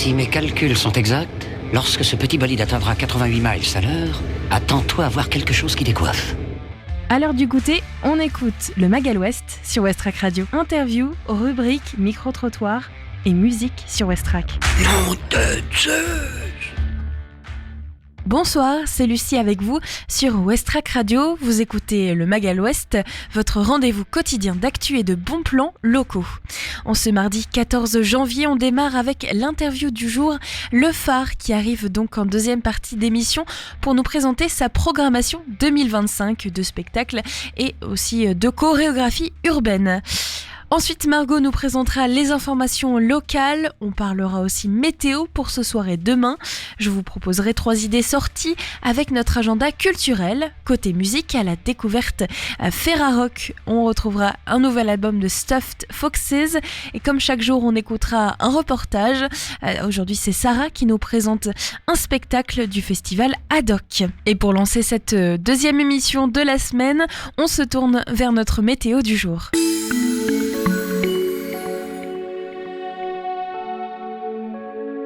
Si mes calculs sont exacts, lorsque ce petit bolide atteindra 88 miles à l'heure, attends-toi à voir quelque chose qui décoiffe. À l'heure du goûter, on écoute le Magal West sur Westrack Radio. Interview, rubrique, micro-trottoir et musique sur Westrack. Nom de Zeus! Bonsoir, c'est Lucie avec vous sur Westrack Radio. Vous écoutez le Magal West, votre rendez-vous quotidien d'actu et de bons plans locaux. En ce mardi 14 janvier, on démarre avec l'interview du jour, Le Phare, qui arrive donc en deuxième partie d'émission pour nous présenter sa programmation 2025 de spectacles et aussi de chorégraphie urbaine. Ensuite, Margot nous présentera les informations locales. On parlera aussi météo pour ce soir et demain. Je vous proposerai 3 idées sorties avec notre agenda culturel. Côté musique, à la découverte à Ferrarock, on retrouvera un nouvel album de Stuffed Foxes. Et comme chaque jour, on écoutera un reportage. Aujourd'hui, c'est Sarah qui nous présente un spectacle du festival Ad Hoc. Et pour lancer cette deuxième émission de la semaine, on se tourne vers notre météo du jour.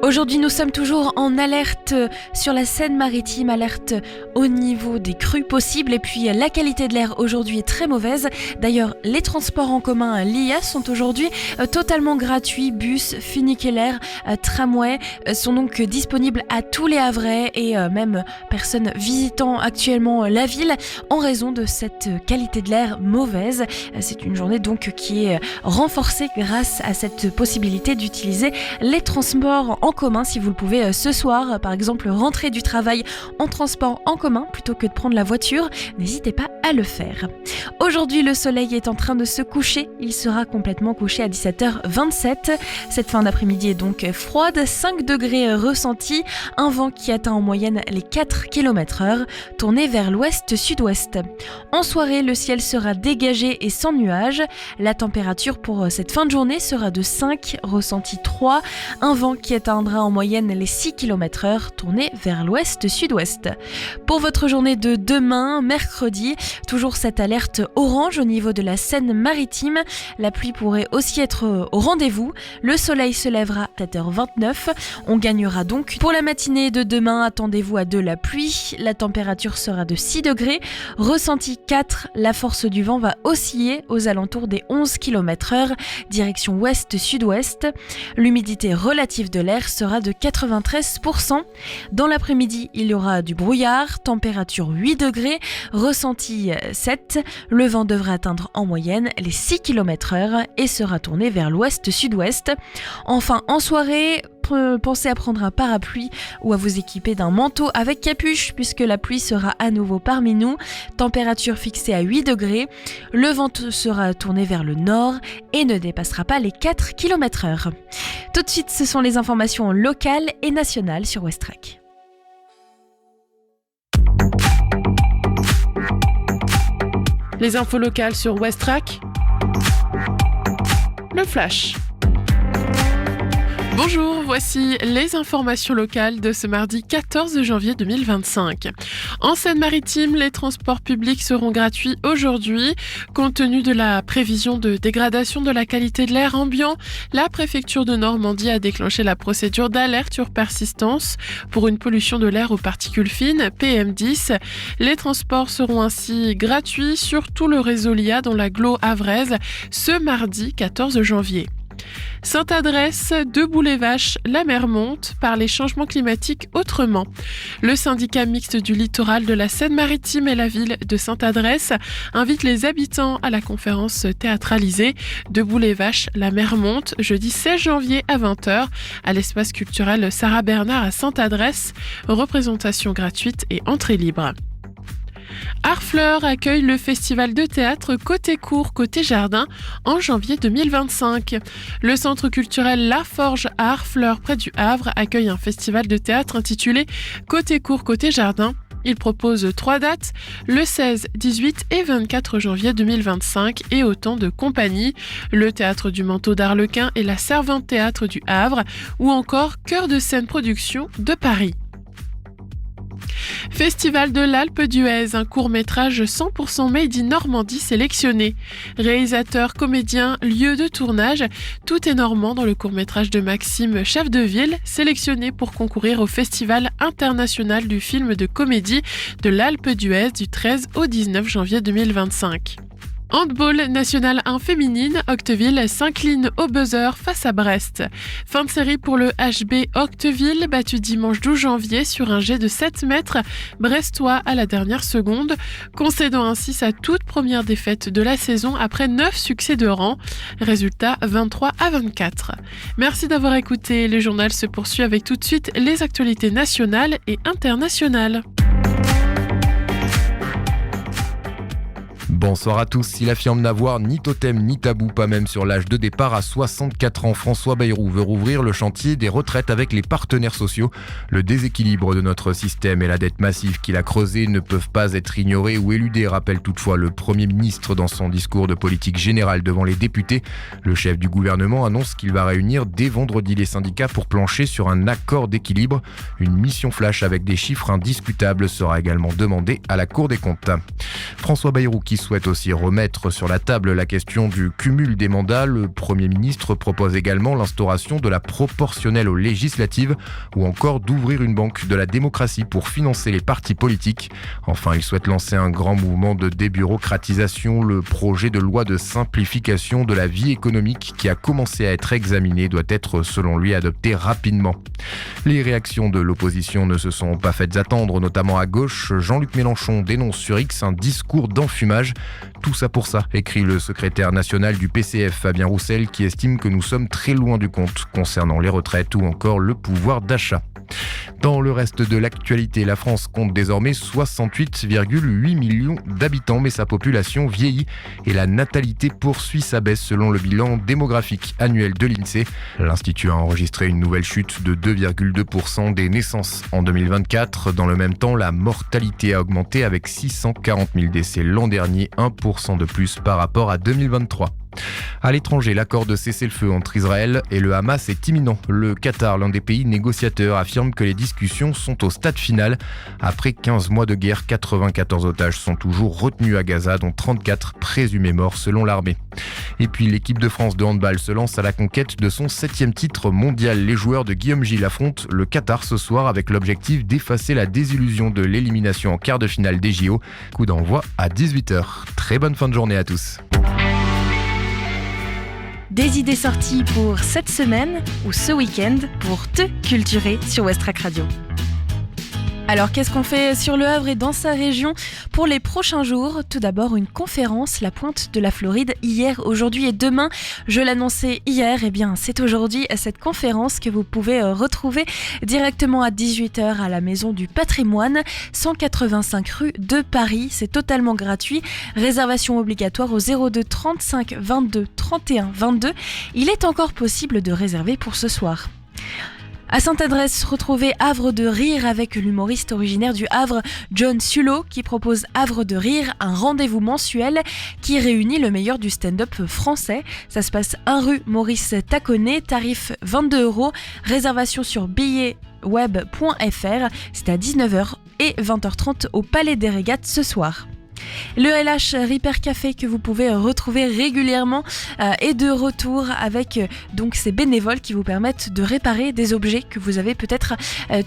Aujourd'hui, nous sommes toujours en alerte sur la Seine-Maritime, alerte au niveau des crues possibles. Et puis, la qualité de l'air aujourd'hui est très mauvaise. D'ailleurs, les transports en commun, l'IA, sont aujourd'hui totalement gratuits. Bus, funiculaires, tramway sont donc disponibles à tous les Havrais et même personnes visitant actuellement la ville en raison de cette qualité de l'air mauvaise. C'est une journée donc qui est renforcée grâce à cette possibilité d'utiliser les transports en commun si vous le pouvez ce soir, par exemple rentrer du travail en transport en commun plutôt que de prendre la voiture, n'hésitez pas à le faire. Aujourd'hui, le soleil est en train de se coucher, il sera complètement couché à 17h27. Cette fin d'après-midi est donc froide, 5 degrés ressentis, un vent qui atteint en moyenne les 4 km/h, tourné vers l'ouest-sud-ouest. En soirée, le ciel sera dégagé et sans nuages. La température pour cette fin de journée sera de 5, ressenti 3, un vent qui atteindra en moyenne les 6 km/h, tourné vers l'ouest-sud-ouest. Pour votre journée de demain, mercredi, toujours cette alerte orange au niveau de la Seine-Maritime. La pluie pourrait aussi être au rendez-vous. Le soleil se lèvera à 7h29. On gagnera donc. Pour la matinée de demain, attendez-vous à de la pluie. La température sera de 6 degrés, ressenti 4. La force du vent va osciller aux alentours des 11 km/h, direction ouest-sud-ouest. L'humidité relative de l'air sera de 93%. Dans l'après-midi, il y aura du brouillard, température 8 degrés, ressenti 7. Le vent devrait atteindre en moyenne les 6 km/h et sera tourné vers l'ouest-sud-ouest. Enfin, en soirée, pensez à prendre un parapluie ou à vous équiper d'un manteau avec capuche puisque la pluie sera à nouveau parmi nous. Température fixée à 8 degrés. Le vent sera tourné vers le nord et ne dépassera pas les 4 km/h. Tout de suite, ce sont les informations locales et nationales sur Westrack. Les infos locales sur Westrack. Le Flash. Bonjour, voici les informations locales de ce mardi 14 janvier 2025. En Seine-Maritime, les transports publics seront gratuits aujourd'hui. Compte tenu de la prévision de dégradation de la qualité de l'air ambiant, la préfecture de Normandie a déclenché la procédure d'alerte sur persistance pour une pollution de l'air aux particules fines, PM10. Les transports seront ainsi gratuits sur tout le réseau LIA dans l'agglo havraise ce mardi 14 janvier. Sainte-Adresse, Debout-les-Vaches, la mer monte par les changements climatiques autrement. Le syndicat mixte du littoral de la Seine-Maritime et la ville de Sainte-Adresse invite les habitants à la conférence théâtralisée Debout-les-Vaches, la mer monte, jeudi 16 janvier à 20h à l'espace culturel Sarah Bernard à Sainte-Adresse. Représentation gratuite et entrée libre. Harfleur accueille le festival de théâtre Côté Cours, Côté Jardin en janvier 2025. Le centre culturel La Forge à Harfleur, près du Havre, accueille un festival de théâtre intitulé Côté Cours, Côté Jardin. Il propose 3 dates, le 16, 18 et 24 janvier 2025 et autant de compagnies, le Théâtre du Manteau d'Arlequin et la Servante Théâtre du Havre ou encore Cœur de Scène Production de Paris. Festival de l'Alpe d'Huez, un court-métrage 100% made in Normandie sélectionné. Réalisateur, comédien, lieu de tournage, tout est normand dans le court-métrage de Maxime Chefdeville, sélectionné pour concourir au Festival international du film de comédie de l'Alpe d'Huez du 13 au 19 janvier 2025. Handball national 1 féminine, Octeville s'incline au buzzer face à Brest. Fin de série pour le HB Octeville, battu dimanche 12 janvier sur un jet de 7 mètres brestois à la dernière seconde, concédant ainsi sa toute première défaite de la saison après 9 succès de rang. Résultat 23-24. Merci d'avoir écouté. Le journal se poursuit avec tout de suite les actualités nationales et internationales. Bonsoir à tous. Il affirme n'avoir ni totem ni tabou, pas même sur l'âge de départ à 64 ans. François Bayrou veut rouvrir le chantier des retraites avec les partenaires sociaux. Le déséquilibre de notre système et la dette massive qu'il a creusée ne peuvent pas être ignorés ou éludés, rappelle toutefois le Premier ministre dans son discours de politique générale devant les députés. Le chef du gouvernement annonce qu'il va réunir dès vendredi les syndicats pour plancher sur un accord d'équilibre. Une mission flash avec des chiffres indiscutables sera également demandée à la Cour des comptes. François Bayrou qui souhaite aussi remettre sur la table la question du cumul des mandats. Le Premier ministre propose également l'instauration de la proportionnelle aux législatives ou encore d'ouvrir une banque de la démocratie pour financer les partis politiques. Enfin, il souhaite lancer un grand mouvement de débureaucratisation. Le projet de loi de simplification de la vie économique qui a commencé à être examiné doit être, selon lui, adopté rapidement. Les réactions de l'opposition ne se sont pas faites attendre, notamment à gauche. Jean-Luc Mélenchon dénonce sur X un discours d'enfumage. Tout ça pour ça, écrit le secrétaire national du PCF, Fabien Roussel, qui estime que nous sommes très loin du compte concernant les retraites ou encore le pouvoir d'achat. Dans le reste de l'actualité, la France compte désormais 68,8 millions d'habitants, mais sa population vieillit et la natalité poursuit sa baisse selon le bilan démographique annuel de l'INSEE. L'Institut a enregistré une nouvelle chute de 2,2% des naissances en 2024. Dans le même temps, la mortalité a augmenté avec 640 000 décès l'an dernier, 1% de plus par rapport à 2023. À l'étranger, l'accord de cessez-le-feu entre Israël et le Hamas est imminent. Le Qatar, l'un des pays négociateurs, affirme que les discussions sont au stade final. Après 15 mois de guerre, 94 otages sont toujours retenus à Gaza, dont 34 présumés morts selon l'armée. Et puis l'équipe de France de handball se lance à la conquête de son 7e titre mondial. Les joueurs de Guillaume Gilles affrontent le Qatar ce soir avec l'objectif d'effacer la désillusion de l'élimination en quart de finale des JO. Coup d'envoi à 18h. Très bonne fin de journée à tous. Des idées sorties pour cette semaine ou ce week-end pour te culturer sur Westrack Radio. Alors, qu'est-ce qu'on fait sur Le Havre et dans sa région pour les prochains jours ? Tout d'abord, une conférence, la Pointe de la Floride, hier, aujourd'hui et demain. Je l'annonçais hier, et bien c'est aujourd'hui cette conférence que vous pouvez retrouver directement à 18h à la Maison du Patrimoine, 185 rue de Paris. C'est totalement gratuit. Réservation obligatoire au 02 35 22 31 22. Il est encore possible de réserver pour ce soir. À Sainte-Adresse, retrouvez Havre de Rire avec l'humoriste originaire du Havre, John Sullo, qui propose Havre de Rire, un rendez-vous mensuel qui réunit le meilleur du stand-up français. Ça se passe 1 rue Maurice Taconnet, tarif 22 €, réservation sur billetweb.fr. C'est à 19h et 20h30 au Palais des Régates ce soir. Le LH Repair Café que vous pouvez retrouver régulièrement est de retour avec donc ces bénévoles qui vous permettent de réparer des objets que vous avez peut-être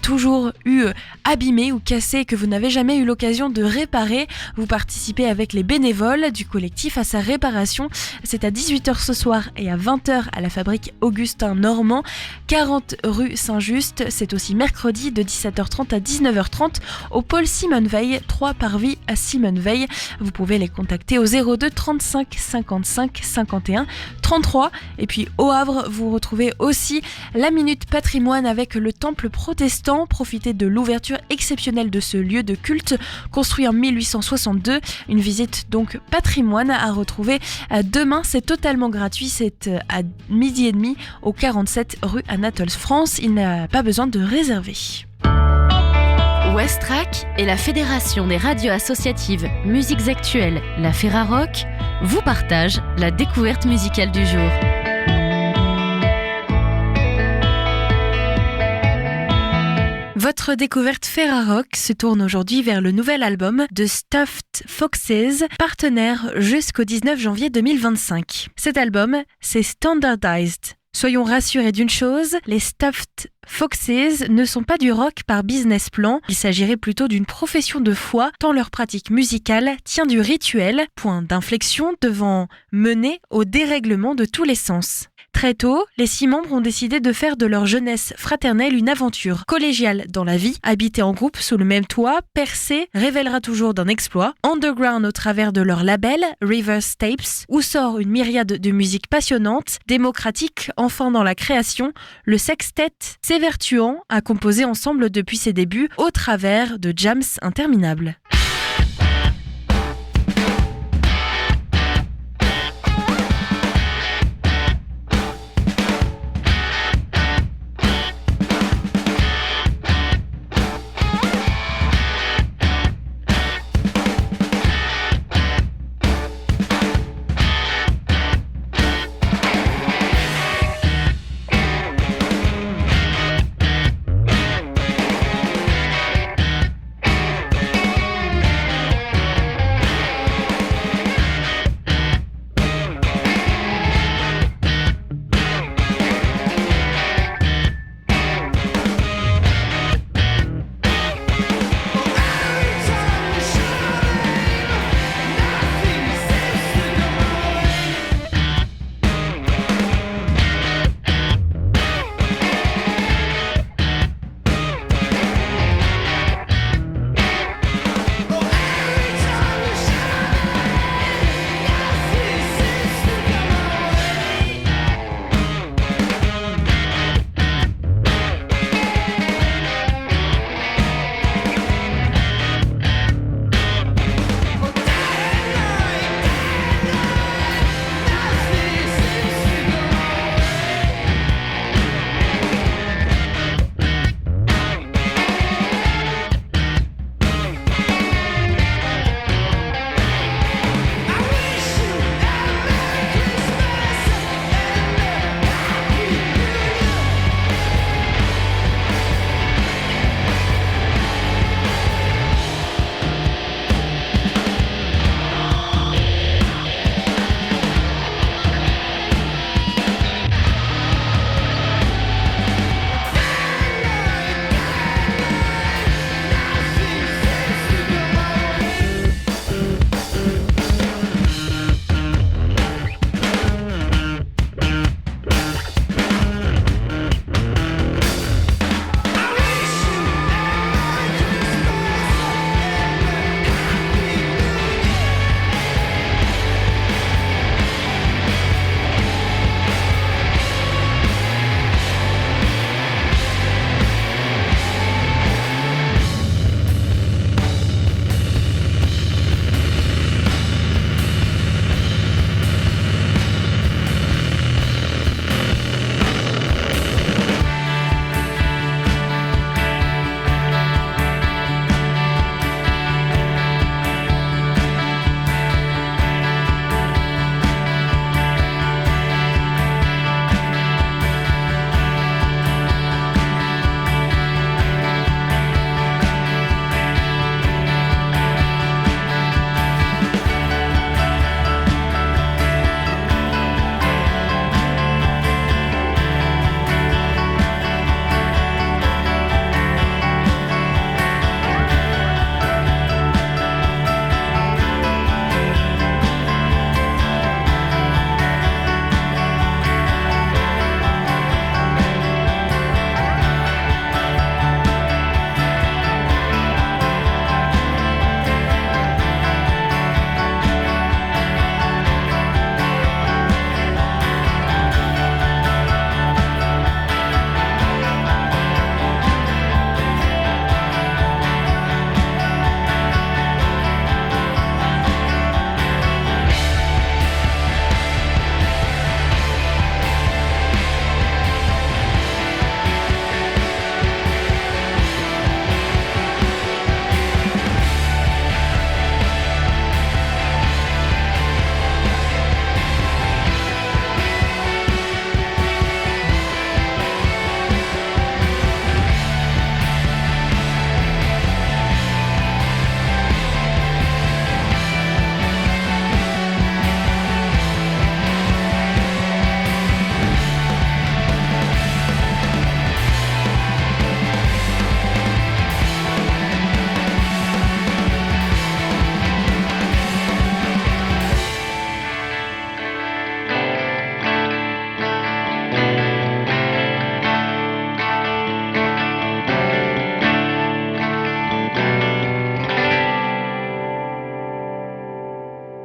toujours eu abîmés ou cassés et que vous n'avez jamais eu l'occasion de réparer. Vous participez avec les bénévoles du collectif à sa réparation. C'est à 18h ce soir et à 20h à la fabrique Augustin Normand, 40 rue Saint-Just. C'est aussi mercredi de 17h30 à 19h30 au pôle Simone Veil, 3 Parvis à Simone Veil. Vous pouvez les contacter au 02 35 55 51 33. Et puis au Havre, vous retrouvez aussi la Minute Patrimoine avec le Temple protestant. Profitez de l'ouverture exceptionnelle de ce lieu de culte construit en 1862. Une visite donc patrimoine à retrouver demain. C'est totalement gratuit. C'est à 12h30 au 47 rue Anatole France. Il n'a pas besoin de réserver. Westrack et la Fédération des radios associatives Musiques Actuelles, la Ferrarock, vous partagent la découverte musicale du jour. Votre Notre découverte Ferrarock se tourne aujourd'hui vers le nouvel album de Stuffed Foxes, partenaire jusqu'au 19 janvier 2025. Cet album, c'est Standardized. Soyons rassurés d'une chose, les Stuffed Foxes ne sont pas du rock par business plan, il s'agirait plutôt d'une profession de foi tant leur pratique musicale tient du rituel, point d'inflexion devant mener au dérèglement de tous les sens. Très tôt, les 6 membres ont décidé de faire de leur jeunesse fraternelle une aventure collégiale dans la vie, habiter en groupe sous le même toit, percer révélera toujours d'un exploit, underground au travers de leur label, Reverse Tapes, où sort une myriade de musique passionnante, démocratique, enfin dans la création, le sextet s'évertuant à composer ensemble depuis ses débuts au travers de jams interminables.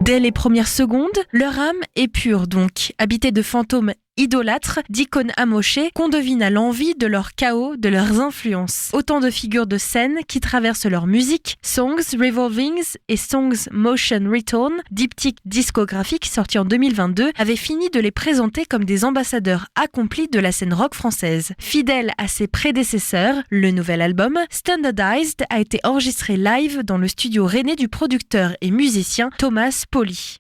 Dès les premières secondes, leur âme est pure donc, habitée de fantômes idolâtres, d'icônes amochées qu'on devine à l'envi de leur chaos, de leurs influences. Autant de figures de scène qui traversent leur musique. Songs Revolvings et Songs Motion Return, diptyque discographique sorti en 2022, avait fini de les présenter comme des ambassadeurs accomplis de la scène rock française. Fidèle à ses prédécesseurs, le nouvel album, Standardized, a été enregistré live dans le studio rennais du producteur et musicien Thomas Pauly.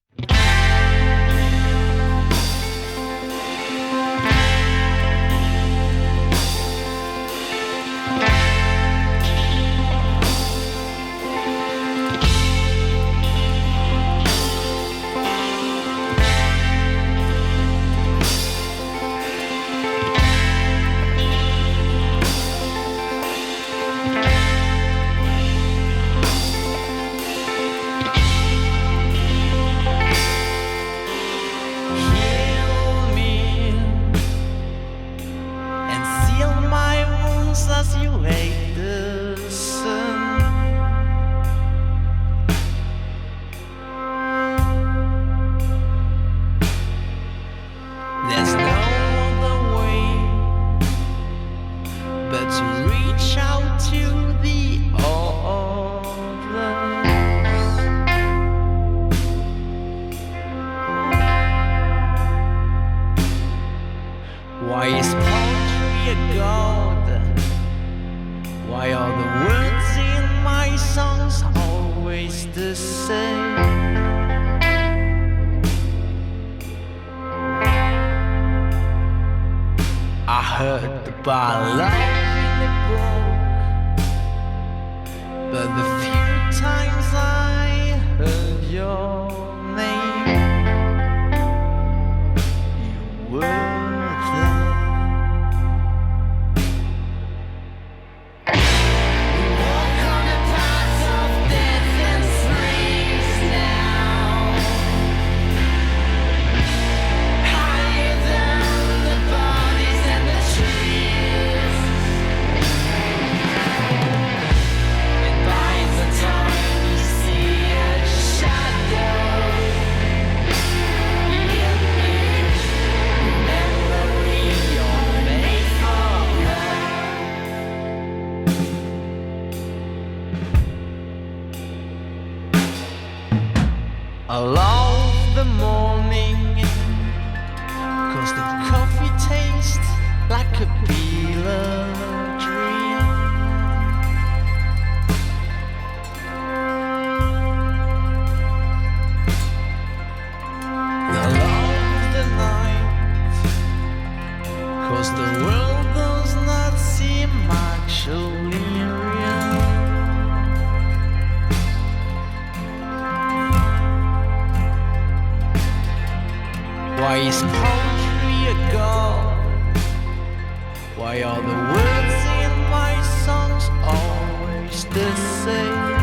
Why is poetry a god? Why are the words in my songs always the same? I heard about love in the book, but the few times I heard your name, you were there. We walk on the paths of death and slaves now, higher than the bodies and the trees. And by the time you see a shadow, remember you're made for love. I love the morning, 'cause the coffee tastes like a pillow dream. I love the night, 'cause the world does not seem actually real. Why is poetry a god? Why are the words in my songs always the same?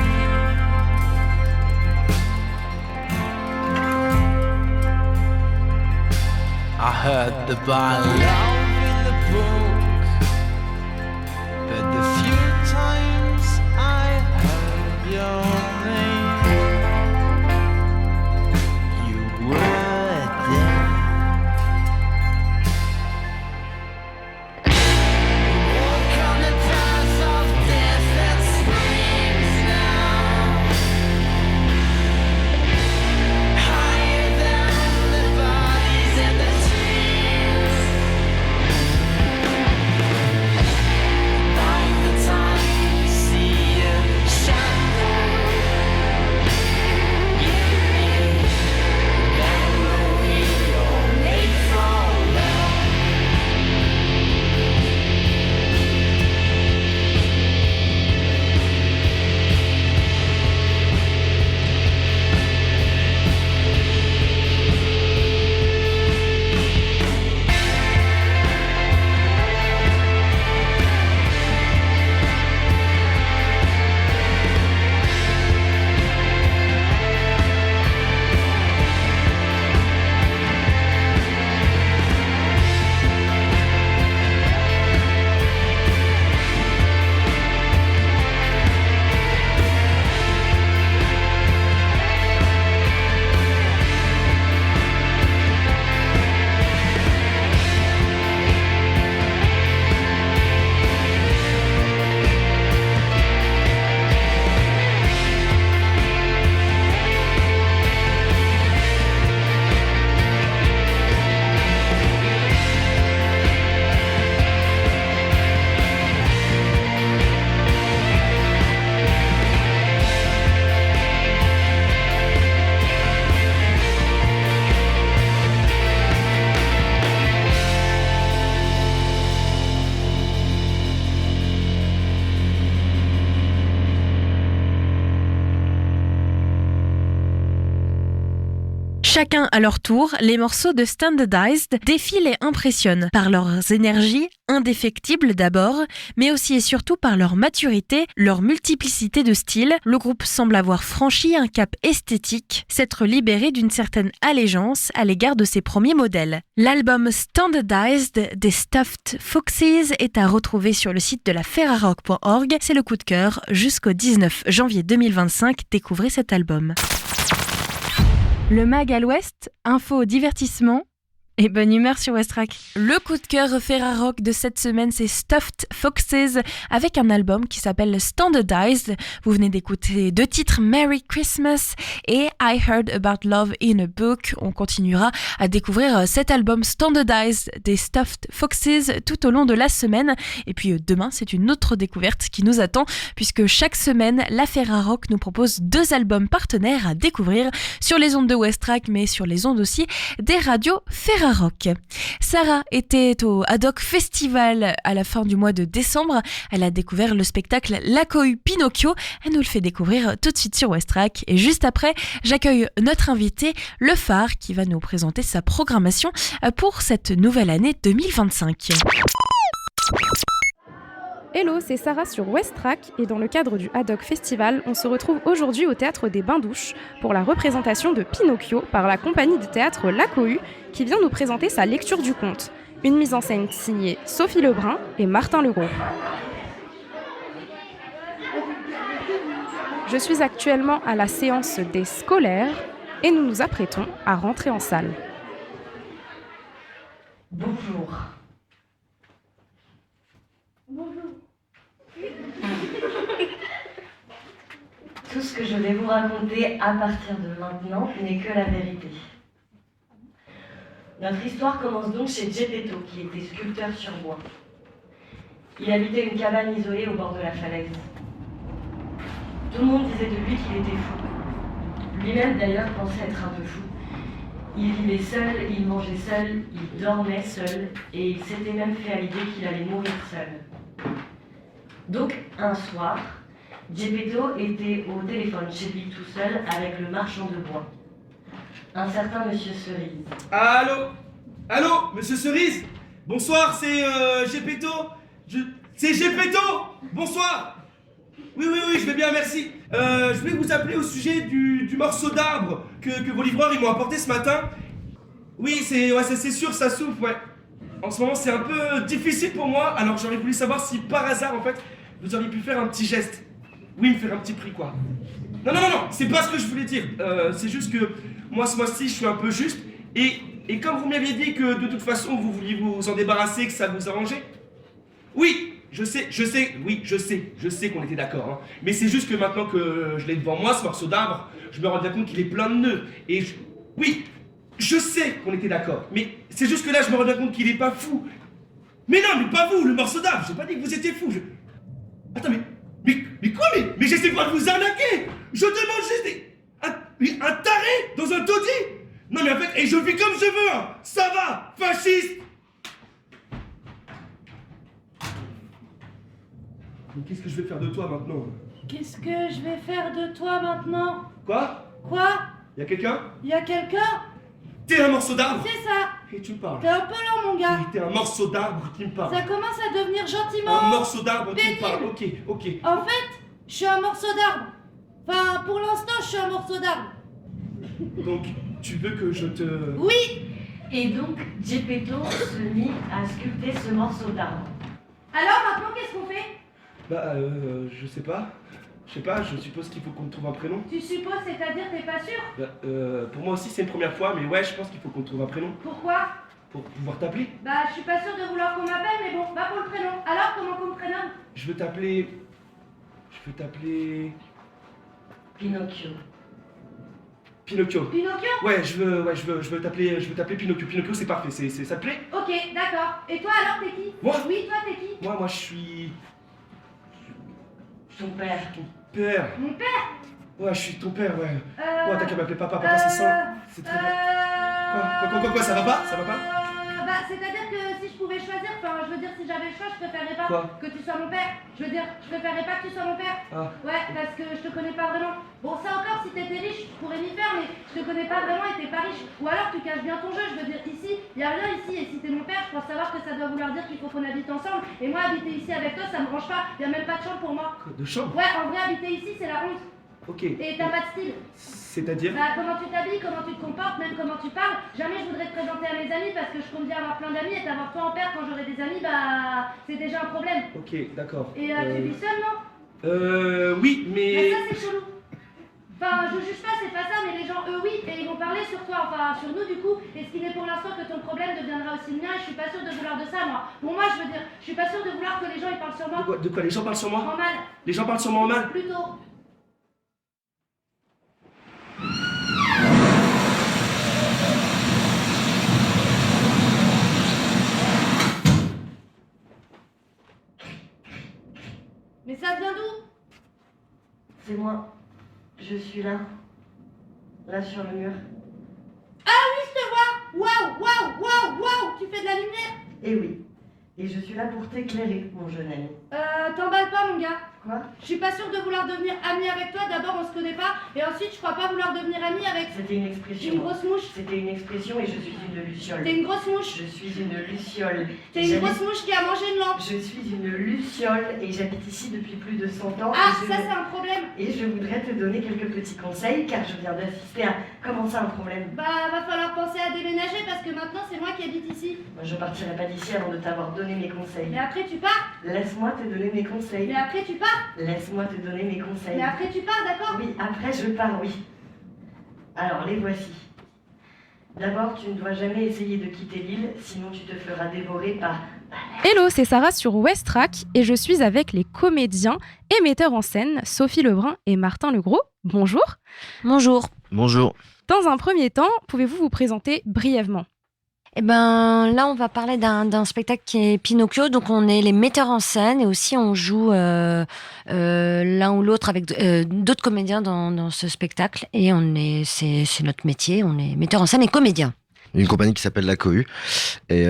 I heard about love in the book, but the few times I heard your name, you were there. We walk on the paths of death that screams now, higher than the bodies and the trees. Chacun à leur tour, les morceaux de Standardized défilent et impressionnent par leurs énergies, indéfectibles d'abord, mais aussi et surtout par leur maturité, leur multiplicité de styles. Le groupe semble avoir franchi un cap esthétique, s'être libéré d'une certaine allégeance à l'égard de ses premiers modèles. L'album Standardized des Stuffed Foxes est à retrouver sur le site de la ferrarock.org. C'est le coup de cœur jusqu'au 19 janvier 2025. Découvrez cet album. Le mag à l'ouest, info, divertissement et bonne humeur sur Westrack. Le coup de cœur Ferrarock de cette semaine, c'est Stuffed Foxes avec un album qui s'appelle Standardized. Vous venez d'écouter 2 titres, Merry Christmas et I Heard About Love in a Book. On continuera à découvrir cet album Standardized des Stuffed Foxes tout au long de la semaine. Et puis demain, c'est une autre découverte qui nous attend puisque chaque semaine, la Ferrarock nous propose 2 albums partenaires à découvrir sur les ondes de Westrack, mais sur les ondes aussi des radios Ferrarock. Sarah était au Haddock Festival à la fin du mois de décembre. Elle a découvert le spectacle La Cohue Pinocchio. Elle nous le fait découvrir tout de suite sur Westrack. Et juste après, j'accueille notre invité, Le Phare, qui va nous présenter sa programmation pour cette nouvelle année 2025. Hello, c'est Sarah sur Westrack et dans le cadre du Haddock Festival, on se retrouve aujourd'hui au Théâtre des Bains-Douches pour la représentation de Pinocchio par la compagnie de théâtre La Cohue qui vient nous présenter sa lecture du conte. Une mise en scène signée Sophie Lebrun et Martin Legros. Je suis actuellement à la séance des scolaires et nous nous apprêtons à rentrer en salle. Bonjour. Tout ce que je vais vous raconter à partir de maintenant n'est que la vérité. Notre histoire commence donc chez Geppetto, qui était sculpteur sur bois. Il habitait une cabane isolée au bord de la falaise. Tout le monde disait de lui qu'il était fou. Lui-même d'ailleurs pensait être un peu fou. Il vivait seul, il mangeait seul, il dormait seul, et il s'était même fait à l'idée qu'il allait mourir seul. Donc, un soir, Geppetto était au téléphone chez lui tout seul avec le marchand de bois, un certain Monsieur Cerise. Allô? Allô, Monsieur Cerise? Bonsoir, c'est Geppetto. C'est Geppetto. Bonsoir. Oui, je vais bien, merci. Je voulais vous appeler au sujet du morceau d'arbre que vos livreurs ils m'ont apporté ce matin. Oui, c'est sûr, ça souffle, ouais. En ce moment, c'est un peu difficile pour moi, alors j'aurais voulu savoir si par hasard, en fait, vous auriez pu faire un petit geste. Oui, me faire un petit prix, quoi. Non, c'est pas ce que je voulais dire. C'est juste que moi, ce mois-ci, je suis un peu juste. Et comme vous m'aviez dit que de toute façon, vous vouliez vous en débarrasser, que ça vous arrangeait. Oui, je sais qu'on était d'accord. Hein. Mais c'est juste que maintenant que je l'ai devant moi, ce morceau d'arbre, je me rends bien compte qu'il est plein de nœuds. Oui, je sais qu'on était d'accord. Mais c'est juste que là, je me rends bien compte qu'il est pas fou. Mais non, mais pas vous, le morceau d'arbre. J'ai pas dit que vous étiez fou. Attends, mais quoi, mais j'essaie pas de vous arnaquer. Je demande juste un taré dans un taudis. Non mais en fait, et je vis comme je veux, hein. Ça va, fasciste. Mais qu'est-ce que je vais faire de toi maintenant? Qu'est-ce que je vais faire de toi maintenant? Quoi? Y'a quelqu'un? Y'a quelqu'un? T'es un morceau d'arbre? C'est ça. Et tu me parles? T'es un peu lent, mon gars. T'es un morceau d'arbre qui me parle. Ça commence à devenir gentiment un morceau d'arbre qui me parle, ok. En fait, je suis un morceau d'arbre. Enfin, pour l'instant, je suis un morceau d'arbre. Donc, tu veux que je te... Oui. Et donc, Geppetto se mit à sculpter ce morceau d'arbre. Alors, maintenant, qu'est-ce qu'on fait? Je sais pas. Je suppose qu'il faut qu'on trouve un prénom. Tu supposes, c'est-à-dire t'es pas sûr? Pour moi aussi, c'est une première fois, mais ouais, je pense qu'il faut qu'on trouve un prénom. Pourquoi? Pour pouvoir t'appeler. Je suis pas sûre de vouloir qu'on m'appelle, mais bon, va pour le prénom. Alors, comment qu'on me prénomme? Je veux t'appeler... Pinocchio. Pinocchio? Ouais, je veux t'appeler Pinocchio. Pinocchio, c'est parfait, ça te plaît? Ok, d'accord. Et toi alors, t'es qui? Moi? Oui, toi, t'es qui? Moi, je suis... Ton père. Ton père? Mon père? Ouais, je suis ton père, ouais. Ouais, t'as qu'à m'appeler papa, c'est ça. C'est très bien. Quoi, ça va pas? Bah, c'est-à-dire que si je pouvais choisir, enfin, je veux dire, si j'avais le choix, je préférerais pas que tu sois mon père. Je veux dire, je préférerais pas que tu sois mon père. Ouais, parce que je te connais pas vraiment. Bon, ça encore, si t'étais riche, je pourrais m'y faire, mais je te connais pas vraiment et t'es pas riche. Ou alors tu caches bien ton jeu, je veux dire, ici, y a rien ici, et si t'es mon père, je pense savoir que ça doit vouloir dire qu'il faut qu'on habite ensemble. Et moi, habiter ici avec toi, ça me branche pas. Y a même pas de chambre pour moi. De chambre? Ouais, en vrai, habiter ici, c'est la honte. Ok. Et t'as pas de style. C'est-à-dire? Bah, comment tu t'habilles, comment tu te comportes, même comment tu parles. Jamais je voudrais te présenter à mes amis parce que je compte bien avoir plein d'amis et t'avoir toi en père quand j'aurai des amis, bah, c'est déjà un problème. Ok, d'accord. Et tu vis seul, non? Oui, mais... Mais ça, c'est chelou. Enfin, je juge pas, c'est pas ça, mais les gens, eux, oui, et ils vont parler sur toi, enfin, sur nous, du coup. Et ce qui n'est pour l'instant que ton problème deviendra aussi le mien, et je suis pas sûre de vouloir de ça, moi. Pour moi, je veux dire, je suis pas sûre de vouloir que les gens, ils parlent sur moi. De quoi? Les gens parlent sur moi? En mal. Les gens parlent sur moi en mal? Plutôt. Mais ça vient d'où? C'est moi. Je suis là. Là sur le mur. Ah oui, je te vois! Waouh, waouh, waouh, waouh! Tu fais de la lumière? Eh oui. Et je suis là pour t'éclairer, mon jeune ami. T'emballes pas, mon gars. Quoi? Je suis pas sûre de vouloir devenir amie avec toi. D'abord, on se connaît pas. Et ensuite, je crois pas vouloir devenir amie avec... C'était une expression. Une grosse mouche. C'était une expression et je suis une luciole. T'es une grosse mouche. Je suis une luciole. T'es une grosse mouche qui a mangé une lampe. Je suis une luciole et j'habite ici depuis plus de 100 ans. Ah, ça c'est un problème. Et je voudrais te donner quelques petits conseils car je viens d'assister à... Comment ça, un problème? Bah, va falloir penser à déménager parce que maintenant c'est moi qui habite ici. Moi, je partirai pas d'ici avant de t'avoir donné mes conseils. Mais après tu pars. Laisse-moi te donner mes conseils. Mais après tu pars. Laisse-moi te donner mes conseils. Mais après tu pars, d'accord? Oui, après je pars, oui. Alors, les voici. D'abord, tu ne dois jamais essayer de quitter l'île, sinon tu te feras dévorer par... Hello, c'est Sarah sur Westrack et je suis avec les comédiens et metteurs en scène Sophie Lebrun et Martin Legros. Bonjour. Bonjour. Bonjour. Dans un premier temps, pouvez-vous vous présenter brièvement? Eh ben, là, on va parler d'un spectacle qui est Pinocchio. Donc, on est les metteurs en scène et aussi on joue l'un ou l'autre avec d'autres comédiens dans ce spectacle. Et c'est notre métier. On est metteurs en scène et comédiens. Une compagnie qui s'appelle La Cohue. Et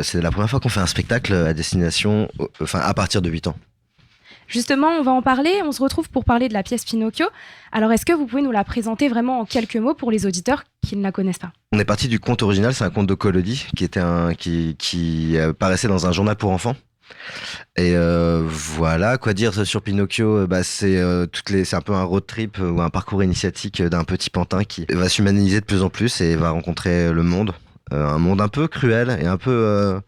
c'est la première fois qu'on fait un spectacle à destination, à partir de 8 ans. Justement, on va en parler. On se retrouve pour parler de la pièce Pinocchio. Alors, est-ce que vous pouvez nous la présenter vraiment en quelques mots pour les auditeurs qui ne la connaissent pas? On est parti du conte original, c'est un conte de Collodi qui paraissait dans un journal pour enfants. Et voilà, quoi dire sur Pinocchio, c'est un peu un road trip ou un parcours initiatique d'un petit pantin qui va s'humaniser de plus en plus et va rencontrer le monde. Un monde un peu cruel et un peu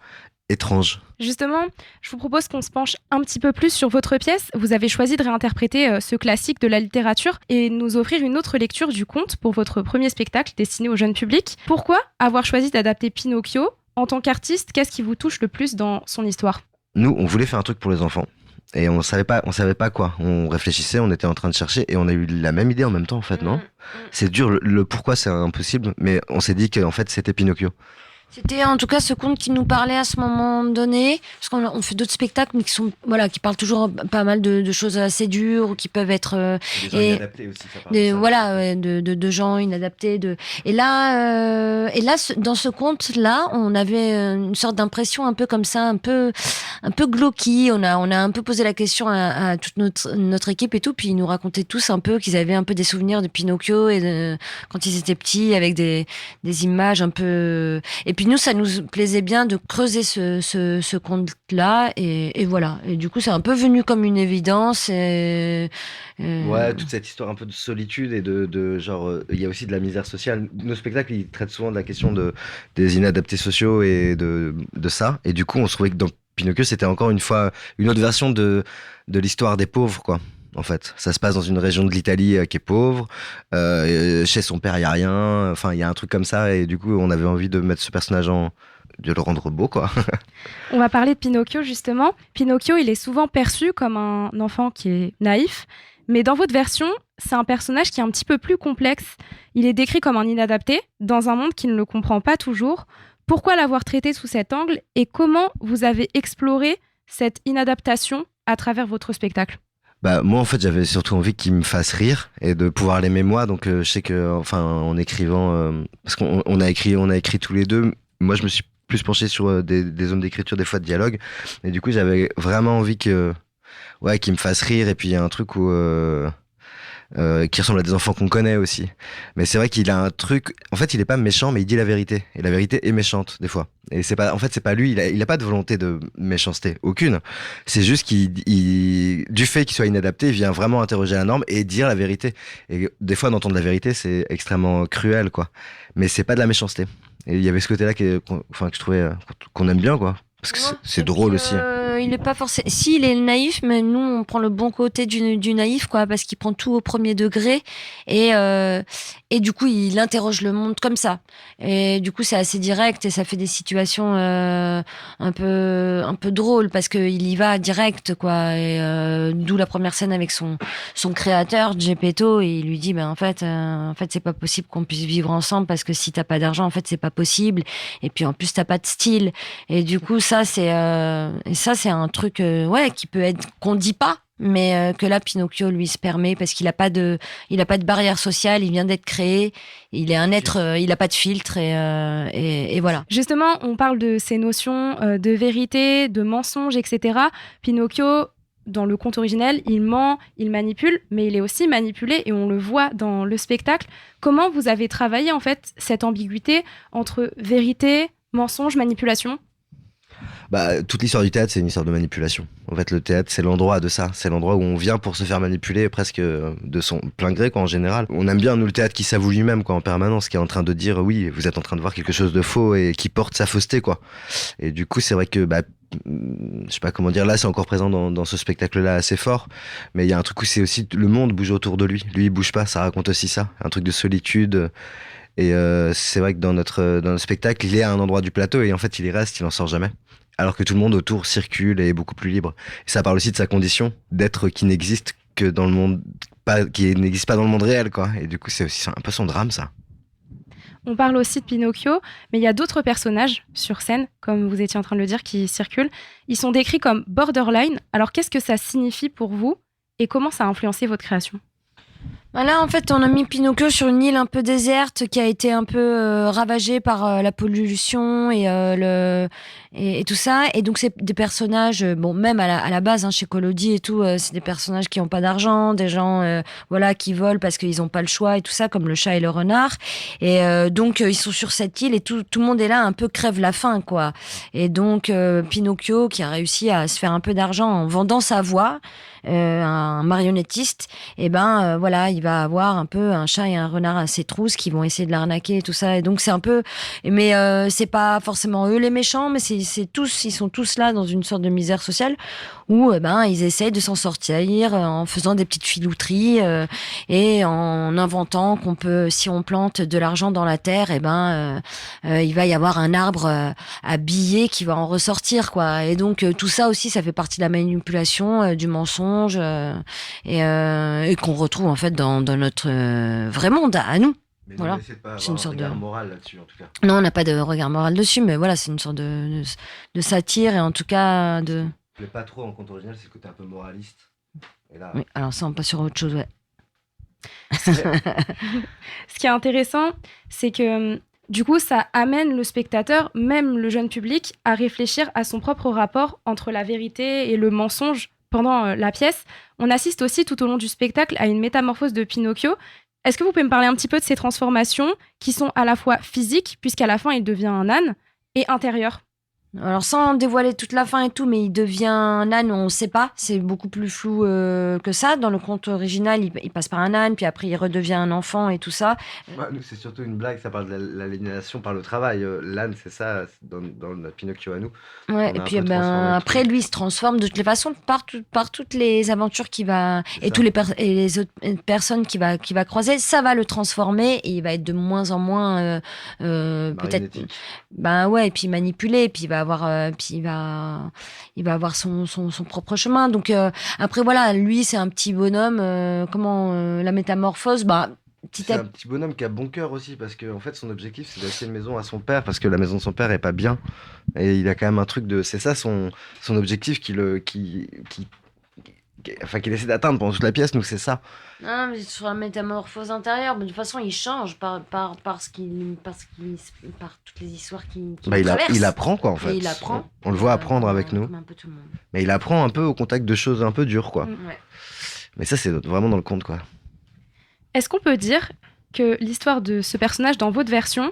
étrange. Justement, je vous propose qu'on se penche un petit peu plus sur votre pièce. Vous avez choisi de réinterpréter ce classique de la littérature et nous offrir une autre lecture du conte pour votre premier spectacle destiné au jeune public. Pourquoi avoir choisi d'adapter Pinocchio? En tant qu'artiste, qu'est-ce qui vous touche le plus dans son histoire? Nous, on voulait faire un truc pour les enfants. Et on savait pas quoi. On réfléchissait, on était en train de chercher et on a eu la même idée en même temps, en fait, non? C'est dur, le pourquoi c'est impossible, mais on s'est dit qu'en fait c'était Pinocchio. C'était en tout cas ce conte qui nous parlait à ce moment donné, parce qu'on fait d'autres spectacles, mais qui parlent toujours pas mal de choses assez dures, ou qui peuvent être des gens inadaptés aussi, ça parle de gens inadaptés. Et là, dans ce conte-là, on avait une sorte d'impression un peu comme ça, un peu glauque. On a un peu posé la question à toute notre équipe et tout, puis ils nous racontaient tous un peu qu'ils avaient un peu des souvenirs de Pinocchio et quand ils étaient petits, avec des images un peu. Et puis nous, ça nous plaisait bien de creuser ce conte-là, et voilà. Et du coup, c'est un peu venu comme une évidence. Ouais, toute cette histoire un peu de solitude et de genre, il y a aussi de la misère sociale. Nos spectacles, ils traitent souvent de la question des inadaptés sociaux et de ça. Et du coup, on se trouvait que dans Pinocchio, c'était encore une fois une autre version de l'histoire des pauvres, quoi. En fait, ça se passe dans une région de l'Italie qui est pauvre. Chez son père, il y a rien. Enfin, il y a un truc comme ça. Et du coup, on avait envie de mettre ce personnage de le rendre beau, quoi. On va parler de Pinocchio, justement. Pinocchio, il est souvent perçu comme un enfant qui est naïf. Mais dans votre version, c'est un personnage qui est un petit peu plus complexe. Il est décrit comme un inadapté, dans un monde qui ne le comprend pas toujours. Pourquoi l'avoir traité sous cet angle? Et comment vous avez exploré cette inadaptation à travers votre spectacle? Moi, en fait, j'avais surtout envie qu'il me fasse rire et de pouvoir l'aimer moi. Donc, je sais que, en écrivant, parce qu'on a écrit tous les deux, moi, je me suis plus penché sur des zones d'écriture, des fois de dialogue. Et du coup, j'avais vraiment envie qu'il me fasse rire. Et puis, il y a un truc où... qui ressemble à des enfants qu'on connaît aussi. Mais c'est vrai qu'il a un truc... En fait, il est pas méchant, mais il dit la vérité. Et la vérité est méchante, des fois. Et c'est pas lui, il a pas de volonté de méchanceté. Aucune. C'est juste du fait qu'il soit inadapté, il vient vraiment interroger la norme et dire la vérité. Et des fois, d'entendre la vérité, c'est extrêmement cruel, quoi. Mais c'est pas de la méchanceté. Et il y avait ce côté-là que je trouvais qu'on aime bien, quoi. Parce que c'est drôle aussi. Il est pas forcément. Si, il est naïf, mais nous, on prend le bon côté du naïf, quoi, parce qu'il prend tout au premier degré et du coup, il interroge le monde comme ça. Et du coup, c'est assez direct et ça fait des situations un peu drôles parce qu'il y va direct, quoi. Et d'où la première scène avec son créateur, Geppetto, et il lui dit, en fait, c'est pas possible qu'on puisse vivre ensemble parce que si t'as pas d'argent, en fait, c'est pas possible. Et puis en plus, t'as pas de style. Et du coup, ça c'est un truc qui peut être qu'on dit pas, mais que là Pinocchio lui se permet parce qu'il a pas de barrière sociale, il vient d'être créé, il est un être, il a pas de filtre et voilà. Justement, on parle de ces notions de vérité, de mensonge, etc. Pinocchio, dans le conte originel, il ment, il manipule, mais il est aussi manipulé et on le voit dans le spectacle. Comment vous avez travaillé en fait cette ambiguïté entre vérité, mensonge, manipulation ? Toute l'histoire du théâtre, c'est une histoire de manipulation. En fait, le théâtre, c'est l'endroit de ça. C'est l'endroit où on vient pour se faire manipuler presque de son plein gré, quoi, en général. On aime bien, nous, le théâtre qui s'avoue lui-même, quoi, en permanence, qui est en train de dire, oui, vous êtes en train de voir quelque chose de faux et qui porte sa fausseté, quoi. Et du coup, c'est vrai que, je sais pas comment dire, là, c'est encore présent dans ce spectacle-là assez fort. Mais il y a un truc où c'est aussi, le monde bouge autour de lui. Lui, il bouge pas, ça raconte aussi ça. Un truc de solitude. Et c'est vrai que dans notre spectacle, il est à un endroit du plateau et en fait, il y reste, il en sort jamais. Alors que tout le monde autour circule et est beaucoup plus libre. Et ça parle aussi de sa condition d'être qui n'existe que dans le monde, qui n'existe pas dans le monde réel, quoi. Et du coup, c'est aussi un peu son drame, ça. On parle aussi de Pinocchio, mais il y a d'autres personnages sur scène, comme vous étiez en train de le dire, qui circulent. Ils sont décrits comme borderline. Alors, qu'est-ce que ça signifie pour vous et comment ça a influencé votre création ? Là, en fait, on a mis Pinocchio sur une île un peu déserte qui a été un peu ravagée par la pollution et tout ça. Et donc, c'est des personnages, même à la base, chez Collodi et tout, c'est des personnages qui n'ont pas d'argent, des gens qui volent parce qu'ils n'ont pas le choix et tout ça, comme le chat et le renard. Et donc, ils sont sur cette île et tout le monde est là, un peu crève la faim, quoi. Et donc, Pinocchio, qui a réussi à se faire un peu d'argent en vendant sa voix, un marionnettiste, il va avoir un peu un chat et un renard à ses trousses qui vont essayer de l'arnaquer et tout ça. Et donc c'est un peu, mais c'est pas forcément eux les méchants, mais ils sont tous là dans une sorte de misère sociale où ils essayent de s'en sortir en faisant des petites filouteries et en inventant qu'on peut, si on plante de l'argent dans la terre, il va y avoir un arbre à billets qui va en ressortir, quoi. Et donc tout ça aussi, ça fait partie de la manipulation, du mensonge et qu'on retrouve en fait dans notre vrai monde à nous. Mais voilà. Non, c'est pas une sorte regard de moral là-dessus, en tout cas. Non, on n'a pas de regard moral dessus, mais voilà, c'est une sorte de satire et en tout cas de. Ce qui plaît pas trop en conte original, c'est le côté un peu moraliste. Et là... Oui, alors ça, on passe sur autre chose, ouais. Ce qui est intéressant, c'est que du coup, ça amène le spectateur, même le jeune public, à réfléchir à son propre rapport entre la vérité et le mensonge pendant la pièce. On assiste aussi tout au long du spectacle à une métamorphose de Pinocchio. Est-ce que vous pouvez me parler un petit peu de ces transformations qui sont à la fois physiques, puisqu'à la fin il devient un âne, et intérieures ? Alors sans dévoiler toute la fin et tout, mais il devient un âne, on ne sait pas, c'est beaucoup plus flou que ça. Dans le conte original, il passe par un âne, puis après il redevient un enfant et tout ça. Nous, c'est surtout une blague, ça parle de l'aliénation par le travail. L'âne, c'est ça, dans notre Pinocchio à nous. Ouais, et puis après, lui, il se transforme de toutes les façons par toutes les aventures qu'il va... Et les autres personnes qu'il va croiser, ça va le transformer et il va être de moins en moins peut-être... et puis manipulé, et puis il va avoir son propre chemin. Donc après voilà, lui c'est un petit bonhomme. La métamorphose, c'est un petit bonhomme qui a bon cœur aussi parce que en fait son objectif c'est d'acheter une maison à son père parce que la maison de son père est pas bien et il a quand même un truc de, c'est ça son objectif qu'il essaie d'atteindre pendant toute la pièce, nous c'est ça. Non, mais sur la métamorphose intérieure, mais de toute façon, il change par toutes les histoires qu'il traverse. Il apprend quoi en fait. Et il apprend. On le voit apprendre avec nous. Comme un peu tout le monde. Mais il apprend un peu au contact de choses un peu dures quoi. Ouais. Mais ça c'est vraiment dans le conte quoi. Est-ce qu'on peut dire que l'histoire de ce personnage dans votre version,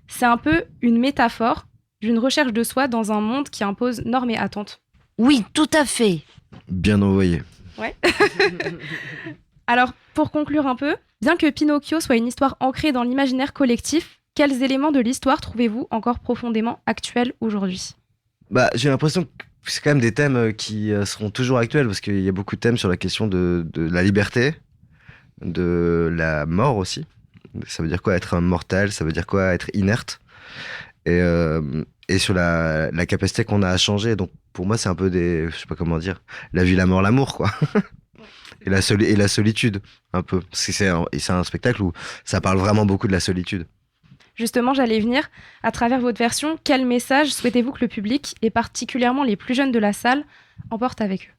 c'est un peu une métaphore d'une recherche de soi dans un monde qui impose normes et attentes? Oui, tout à fait. Bien envoyé. Ouais. Alors, pour conclure un peu, bien que Pinocchio soit une histoire ancrée dans l'imaginaire collectif, quels éléments de l'histoire trouvez-vous encore profondément actuels aujourd'hui? J'ai l'impression que c'est quand même des thèmes qui seront toujours actuels parce qu'il y a beaucoup de thèmes sur la question de la liberté, de la mort aussi. Ça veut dire quoi être mortel, ça veut dire quoi être inerte. Et sur la capacité qu'on a à changer. Donc pour moi c'est un peu je sais pas comment dire, la vie, la mort, l'amour quoi. et la solitude un peu. Parce que c'est un spectacle où ça parle vraiment beaucoup de la solitude. Justement, j'allais venir, à travers votre version, quel message souhaitez-vous que le public, et particulièrement les plus jeunes de la salle, emportent avec eux?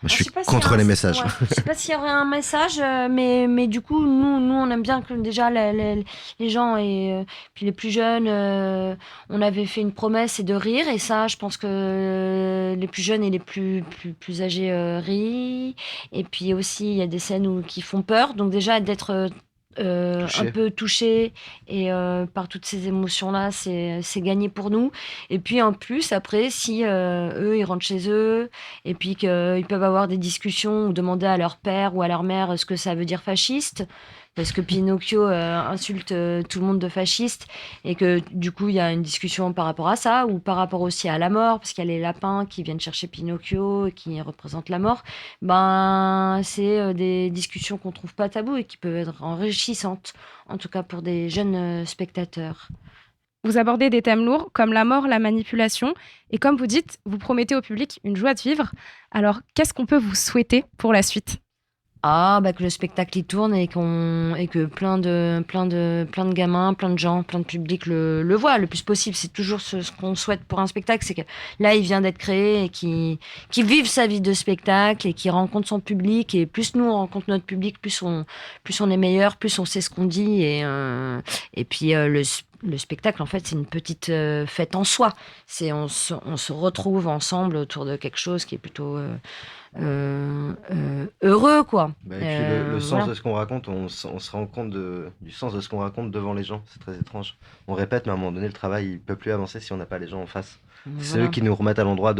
Je suis contre les messages. Ouais, je sais pas s'il y aurait un message, mais du coup, nous, on aime bien que déjà les gens et puis les plus jeunes, on avait fait une promesse, c'est de rire. Et ça, je pense que les plus jeunes et les plus âgés rient. Et puis aussi, il y a des scènes qui font peur. Donc déjà, d'être un peu touché et par toutes ces émotions-là, c'est gagné pour nous. Et puis en plus, après, si eux, ils rentrent chez eux et puis qu'ils peuvent avoir des discussions ou demander à leur père ou à leur mère ce que ça veut dire fasciste, parce que Pinocchio insulte tout le monde de fasciste et que du coup, il y a une discussion par rapport à ça ou par rapport aussi à la mort, parce qu'il y a les lapins qui viennent chercher Pinocchio et qui représentent la mort. C'est des discussions qu'on trouve pas tabou et qui peuvent être enrichissantes, en tout cas pour des jeunes spectateurs. Vous abordez des thèmes lourds comme la mort, la manipulation, et comme vous dites, vous promettez au public une joie de vivre. Alors, qu'est-ce qu'on peut vous souhaiter pour la suite ? Que le spectacle y tourne et que plein de gamins, plein de gens, plein de publics le voient le plus possible. C'est toujours ce qu'on souhaite pour un spectacle, c'est que là, il vient d'être créé et qu'il vive sa vie de spectacle et qu'il rencontre son public. Et plus nous, on rencontre notre public, plus on est meilleur, plus on sait ce qu'on dit. Et puis, le spectacle, en fait, c'est une petite fête en soi. On se retrouve ensemble autour de quelque chose qui est plutôt heureux, quoi. Et puis le sens de ce qu'on raconte, on se rend compte du sens de ce qu'on raconte devant les gens. C'est très étrange. On répète, mais à un moment donné, le travail, il peut plus avancer si on n'a pas les gens en face. C'est eux qui nous remettent à l'endroit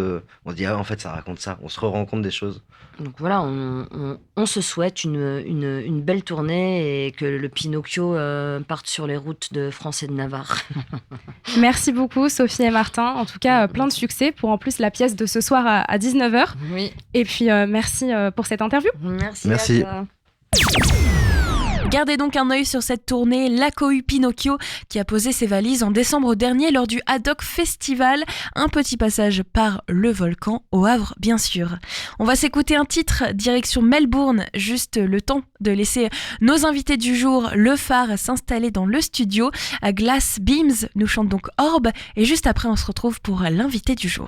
on se dit, en fait, ça raconte ça. On se rend compte des choses. Donc voilà, on se souhaite une belle tournée et que le Pinocchio parte sur les routes de France et de Navarre. Merci beaucoup, Sophie et Martin. En tout cas, plein de succès pour en plus la pièce de ce soir à 19h. Oui. Et puis, merci pour cette interview. Merci. À toi. Gardez donc un œil sur cette tournée, La Cohue Pinocchio, qui a posé ses valises en décembre dernier lors du Haddock Festival. Un petit passage par le volcan, au Havre, bien sûr. On va s'écouter un titre, direction Melbourne, juste le temps de laisser nos invités du jour, le phare, s'installer dans le studio. À Glass Beams nous chante donc Orbe, et juste après, on se retrouve pour l'invité du jour.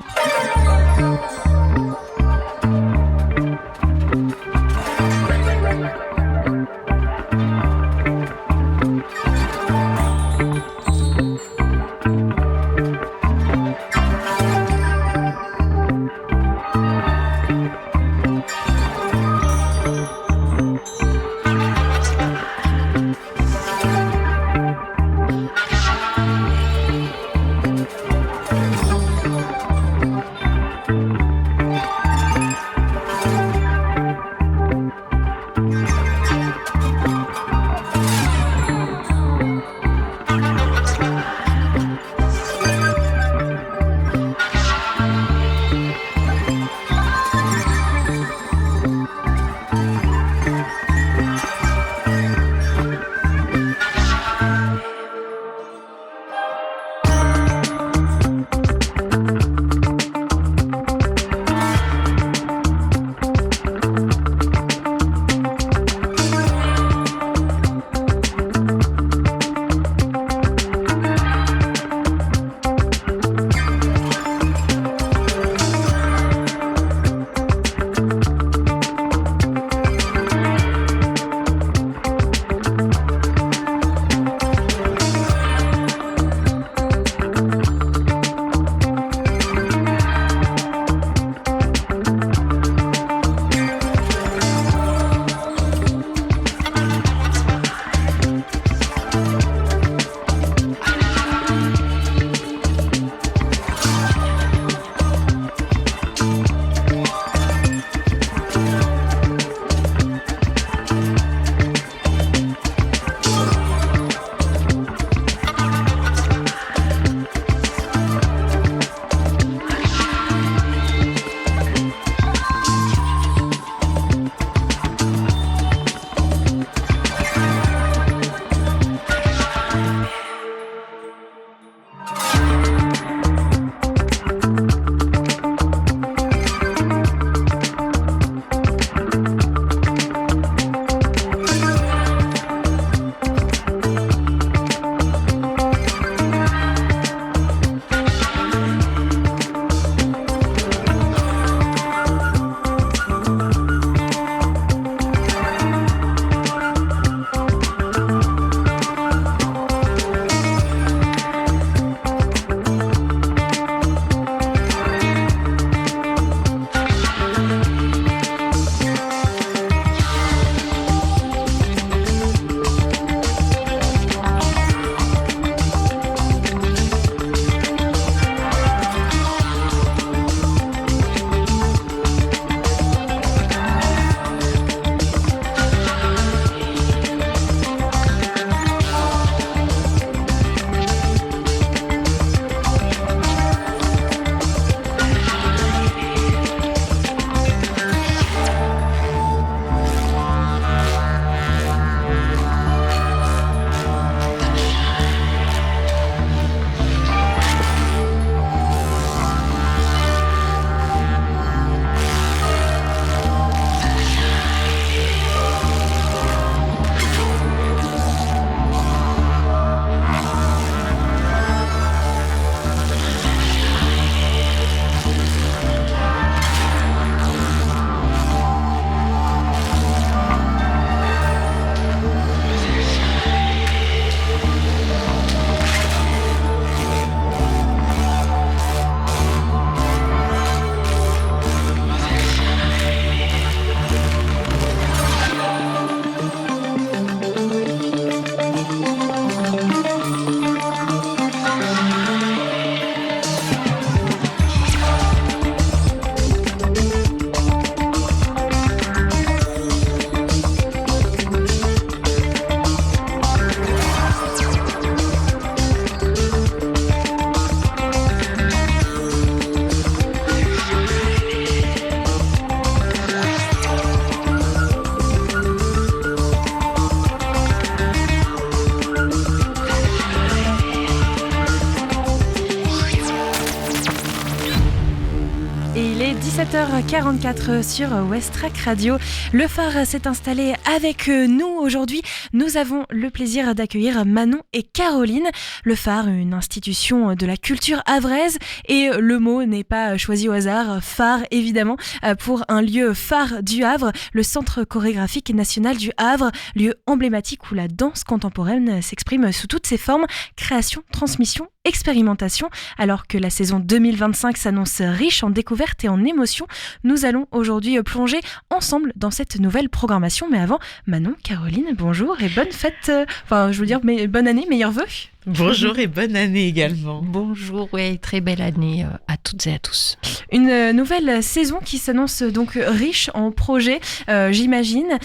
et il est 17h44 sur Westrack Radio. Le phare s'est installé avec nous aujourd'hui. Nous avons le plaisir d'accueillir Manon et Caroline. Le phare, une institution de la culture havraise, et le mot n'est pas choisi au hasard. Phare, évidemment, pour un lieu phare du Havre, le Centre chorégraphique national du Havre, lieu emblématique où la danse contemporaine s'exprime sous toutes ses formes, création, transmission, expérimentation. Alors que la saison 2025 s'annonce riche en découvertes et en émotions, nous allons aujourd'hui plonger ensemble dans cette nouvelle programmation. Mais avant, Manon, Caroline, bonjour et bonne fête, bonne année, meilleurs vœux. Bonjour et bonne année également. Bonjour, ouais, très belle année à toutes et à tous. Une nouvelle saison qui s'annonce donc riche en projets, j'imagine,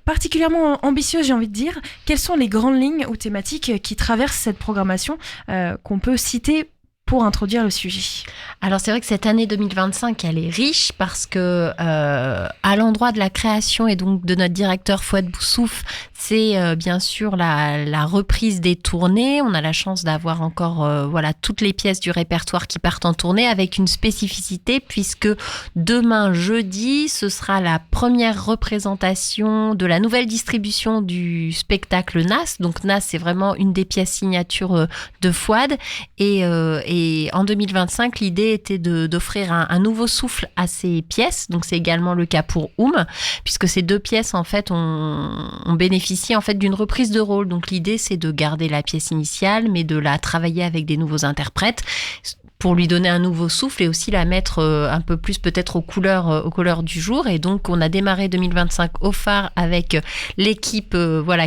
particulièrement ambitieuse, j'ai envie de dire. Quelles sont les grandes lignes ou thématiques qui traversent cette programmation qu'on peut citer pour introduire le sujet? Alors c'est vrai que cette année 2025, elle est riche parce que à l'endroit de la création et donc de notre directeur Fouad Boussouf, c'est bien sûr la reprise des tournées. On a la chance d'avoir encore toutes les pièces du répertoire qui partent en tournée, avec une spécificité puisque demain jeudi, ce sera la première représentation de la nouvelle distribution du spectacle Nas. Donc Nas, c'est vraiment une des pièces signatures de Fouad, et en 2025, l'idée était d'offrir un nouveau souffle à ces pièces. Donc c'est également le cas pour Oum, puisque ces deux pièces en fait ont bénéficié en fait d'une reprise de rôle. Donc l'idée, c'est de garder la pièce initiale, mais de la travailler avec des nouveaux interprètes pour lui donner un nouveau souffle et aussi la mettre un peu plus peut-être aux couleurs du jour. Et donc on a démarré 2025 au phare avec l'équipe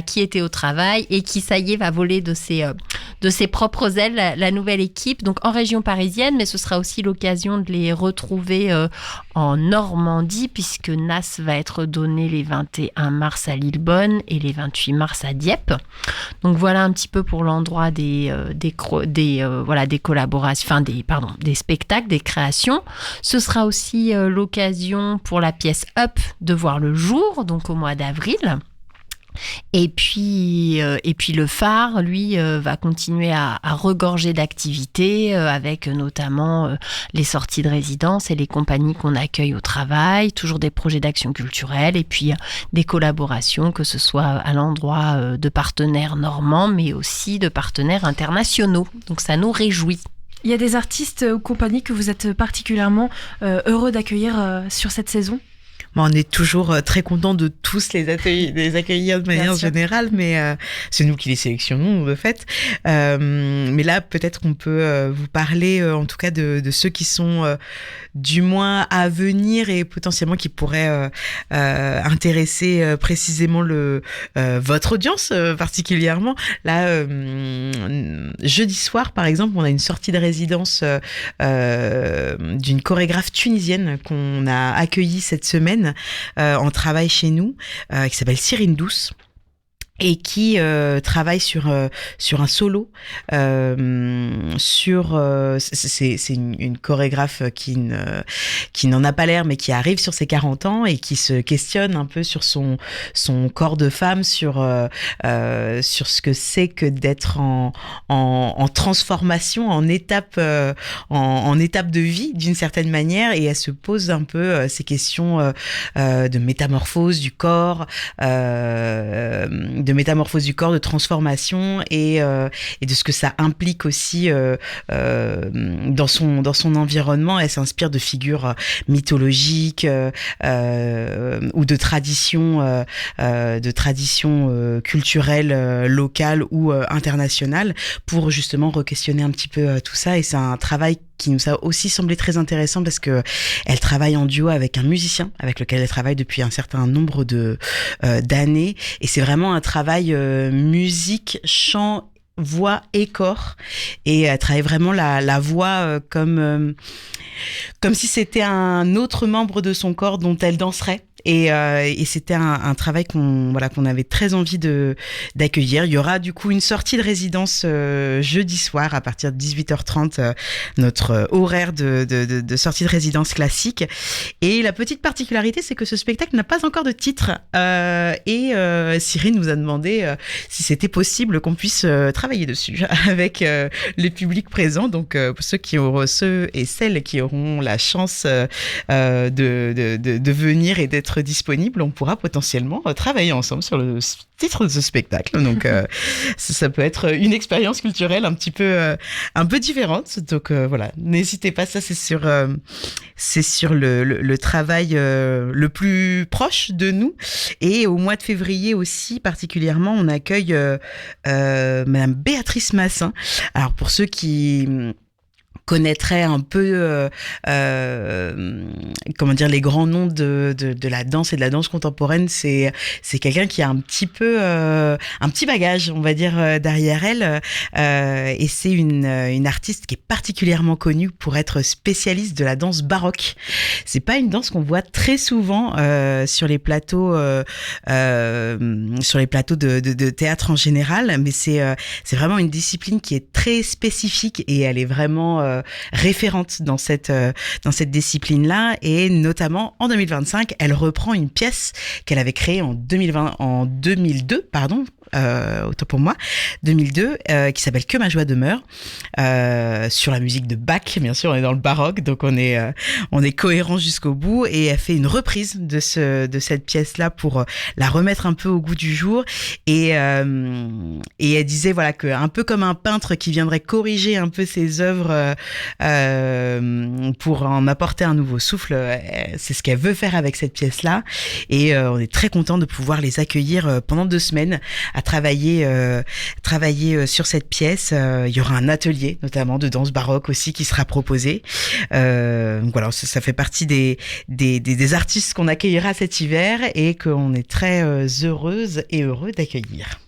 qui était au travail et qui, ça y est, va voler de ses propres ailes, la nouvelle équipe, donc en région parisienne, mais ce sera aussi l'occasion de les retrouver en Normandie, puisque Nas va être donné les 21 mars à Lillebonne et les 28 mars à Dieppe. Donc voilà un petit peu pour l'endroit des collaborations, des spectacles, des créations. Ce sera aussi l'occasion pour la pièce Up de voir le jour, donc au mois d'avril. Et puis le phare, lui, va continuer à regorger d'activités, avec notamment les sorties de résidence et les compagnies qu'on accueille au travail, toujours des projets d'action culturelle et puis des collaborations, que ce soit à l'endroit de partenaires normands, mais aussi de partenaires internationaux. Donc ça nous réjouit. Il y a des artistes ou compagnies que vous êtes particulièrement heureux d'accueillir sur cette saison ? On est toujours très contents de tous les accueillir de manière générale, mais c'est nous qui les sélectionnons de fait. Mais là, peut-être qu'on peut vous parler en tout cas de ceux qui sont du moins à venir et potentiellement qui pourraient intéresser précisément votre audience particulièrement. Là, jeudi soir, par exemple, on a une sortie de résidence d'une chorégraphe tunisienne qu'on a accueillie cette semaine en travail chez nous, qui s'appelle Cyrine Douce, et qui travaille sur un solo, c'est une chorégraphe qui n'en a pas l'air, mais qui arrive sur ses 40 ans et qui se questionne un peu sur son corps de femme, sur ce que c'est que d'être en transformation, en étape de vie d'une certaine manière, et elle se pose un peu ces questions de métamorphose du corps, de transformation et de ce que ça implique aussi dans son environnement. Elle s'inspire de figures mythologiques ou de traditions culturelles locales ou internationales, pour justement re-questionner un petit peu tout ça. Et c'est un travail qui nous a aussi semblé très intéressant parce que elle travaille en duo avec un musicien avec lequel elle travaille depuis un certain nombre d'années, et c'est vraiment un travail musique, chant, voix et corps, et elle travaille vraiment la voix comme si c'était un autre membre de son corps dont elle danserait, Et c'était un travail qu'on avait très envie d'accueillir. Il y aura du coup une sortie de résidence jeudi soir à partir de 18h30, notre horaire de sortie de résidence classique. Et la petite particularité, c'est que ce spectacle n'a pas encore de titre. Et Cyril nous a demandé si c'était possible qu'on puisse travailler dessus avec le public présent. Donc ceux et celles qui auront la chance de venir et d'être disponible, on pourra potentiellement travailler ensemble sur le titre de ce spectacle. Donc ça peut être une expérience culturelle un peu différente. Donc voilà, n'hésitez pas, ça c'est sur le travail le plus proche de nous. Et au mois de février aussi particulièrement, on accueille Madame Béatrice Massin. Alors pour ceux qui connaîtrait un peu les grands noms de la danse et de la danse contemporaine, c'est quelqu'un qui a un petit bagage, on va dire, derrière elle, et c'est une artiste qui est particulièrement connue pour être spécialiste de la danse baroque. C'est pas une danse qu'on voit très souvent sur les plateaux de théâtre en général, mais c'est vraiment une discipline qui est très spécifique et elle est vraiment référente dans cette discipline-là. Et notamment en 2025, elle reprend une pièce qu'elle avait créée en 2002, autant pour moi, 2002, qui s'appelle Que ma joie demeure, sur la musique de Bach. Bien sûr, on est dans le baroque, donc on est cohérent jusqu'au bout. Et elle fait une reprise de cette pièce-là pour la remettre un peu au goût du jour. Et elle disait que un peu comme un peintre qui viendrait corriger un peu ses œuvres pour en apporter un nouveau souffle, c'est ce qu'elle veut faire avec cette pièce-là. Et on est très content de pouvoir les accueillir pendant 2 semaines à travailler sur cette pièce. Il y aura un atelier notamment de danse baroque aussi qui sera proposé. Donc voilà, ça fait partie des artistes qu'on accueillera cet hiver et qu'on est très heureuse et heureux d'accueillir.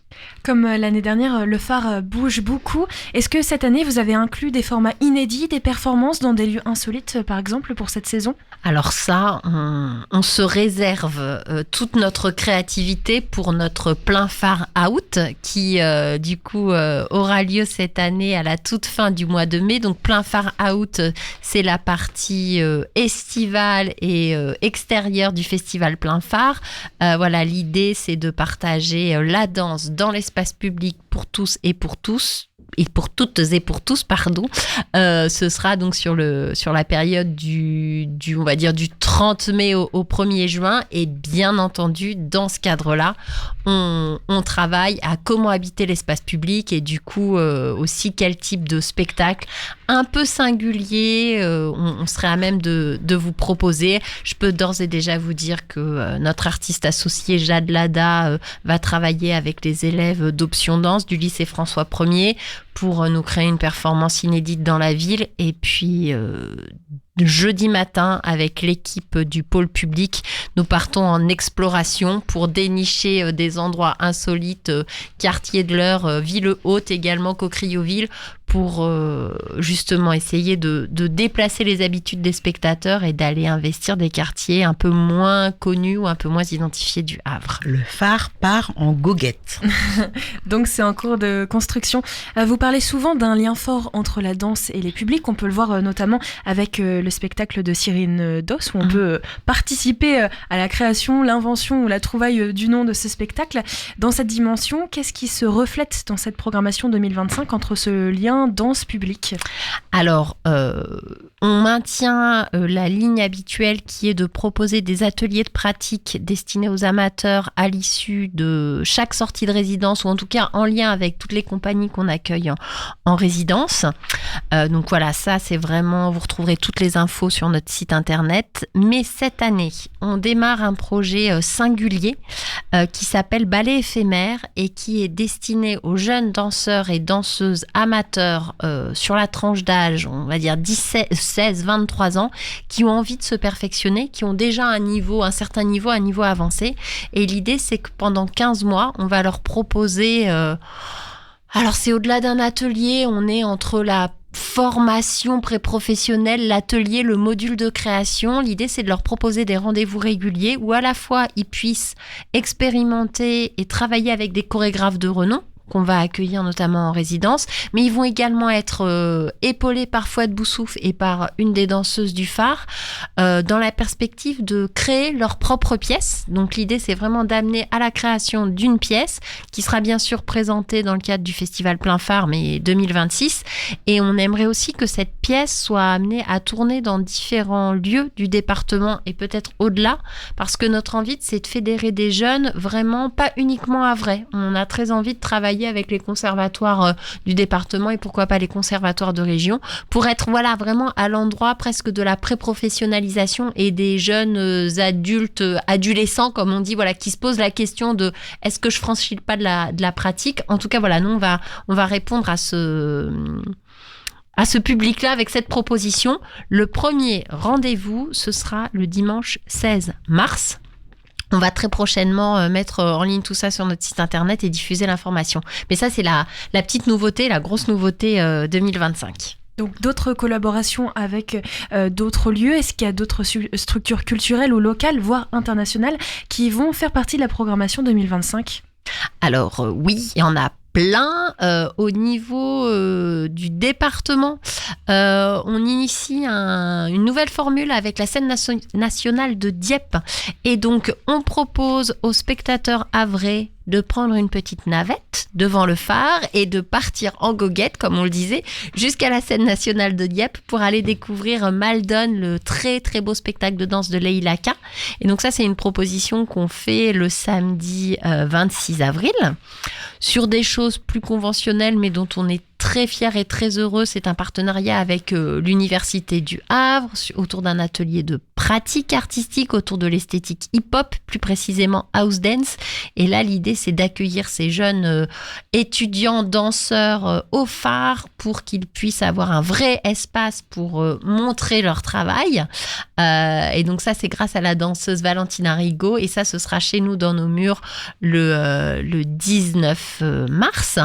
Comme l'année dernière, le phare bouge beaucoup. Est-ce que cette année, vous avez inclus des formats inédits, des performances dans des lieux insolites, par exemple, pour cette saison ? Alors ça, on se réserve toute notre créativité pour notre plein phare out, qui du coup aura lieu cette année à la toute fin du mois de mai. Donc plein phare out, c'est la partie estivale et extérieure du festival plein phare. Voilà, l'idée, c'est de partager la danse dans l'espace public pour tous et pour tous. Et pour toutes et pour tous, pardon. Ce sera donc sur la période on va dire du 30 mai au 1er juin. Et bien entendu, dans ce cadre-là, on travaille à comment habiter l'espace public et du coup aussi quel type de spectacle un peu singulier on serait à même de vous proposer. Je peux d'ores et déjà vous dire que notre artiste associée Jade Lada va travailler avec les élèves d'Option Danse du lycée François 1er pour nous créer une performance inédite dans la ville. Et puis jeudi matin, avec l'équipe du pôle public, nous partons en exploration pour dénicher des endroits insolites, quartier de l'Eure, ville haute également, Cocrioville, pour justement essayer de déplacer les habitudes des spectateurs et d'aller investir des quartiers un peu moins connus ou un peu moins identifiés du Havre. Le phare part en goguette. Donc c'est en cours de construction. Vous parlez souvent d'un lien fort entre la danse et les publics. On peut le voir notamment avec le spectacle de Cyrine Doss, où on peut participer à la création, l'invention ou la trouvaille du nom de ce spectacle. Dans cette dimension, qu'est-ce qui se reflète dans cette programmation 2025 entre ce lien danse public ? Alors, on maintient la ligne habituelle qui est de proposer des ateliers de pratique destinés aux amateurs à l'issue de chaque sortie de résidence, ou en tout cas en lien avec toutes les compagnies qu'on accueille en résidence. Donc voilà, ça c'est vraiment, vous retrouverez toutes les infos sur notre site internet. Mais cette année, on démarre un projet singulier qui s'appelle Ballet éphémère et qui est destiné aux jeunes danseurs et danseuses amateurs sur la tranche d'âge, on va dire 16-23 ans, qui ont envie de se perfectionner, qui ont déjà un certain niveau avancé. Et l'idée, c'est que pendant 15 mois, on va leur proposer... alors c'est au-delà d'un atelier, on est entre la formation pré-professionnelle, l'atelier, le module de création. L'idée, c'est de leur proposer des rendez-vous réguliers où à la fois ils puissent expérimenter et travailler avec des chorégraphes de renom qu'on va accueillir notamment en résidence, mais ils vont également être épaulés par Fouad Boussouf et par une des danseuses du phare dans la perspective de créer leur propre pièce. Donc l'idée, c'est vraiment d'amener à la création d'une pièce qui sera bien sûr présentée dans le cadre du festival Plein Phare, mais 2026. Et on aimerait aussi que cette pièce soit amenée à tourner dans différents lieux du département et peut-être au-delà, parce que notre envie, c'est de fédérer des jeunes vraiment pas uniquement à Vraie. On a très envie de travailler avec les conservatoires du département et pourquoi pas les conservatoires de région pour être vraiment à l'endroit presque de la pré-professionnalisation et des jeunes adultes, adolescents comme on dit, qui se posent la question de est-ce que je franchis le pas de la pratique. En tout cas, nous on va répondre à ce public-là avec cette proposition. Le premier rendez-vous, ce sera le dimanche 16 mars. On va très prochainement mettre en ligne tout ça sur notre site internet et diffuser l'information. Mais ça, c'est la petite nouveauté, la grosse nouveauté 2025. Donc d'autres collaborations avec d'autres lieux, est-ce qu'il y a d'autres structures culturelles ou locales, voire internationales, qui vont faire partie de la programmation 2025 ? Alors oui, il y en a plein. Au niveau du département, on initie une nouvelle formule avec la scène nationale de Dieppe. Et donc, on propose aux spectateurs havrais de prendre une petite navette devant le phare et de partir en goguette, comme on le disait, jusqu'à la scène nationale de Dieppe pour aller découvrir Maldon, le très très beau spectacle de danse de Leïla Ka. Et donc ça, c'est une proposition qu'on fait le samedi 26 avril. Sur des choses plus conventionnelles, mais dont on est très fiers et très heureux, c'est un partenariat avec l'Université du Havre autour d'un atelier de pratique artistique autour de l'esthétique hip-hop, plus précisément house dance. Et là, l'idée, c'est d'accueillir ces jeunes étudiants, danseurs au phare pour qu'ils puissent avoir un vrai espace pour montrer leur travail. Et donc ça, c'est grâce à la danseuse Valentina Rigaud. Et ça, ce sera chez nous dans nos murs le 19 mars.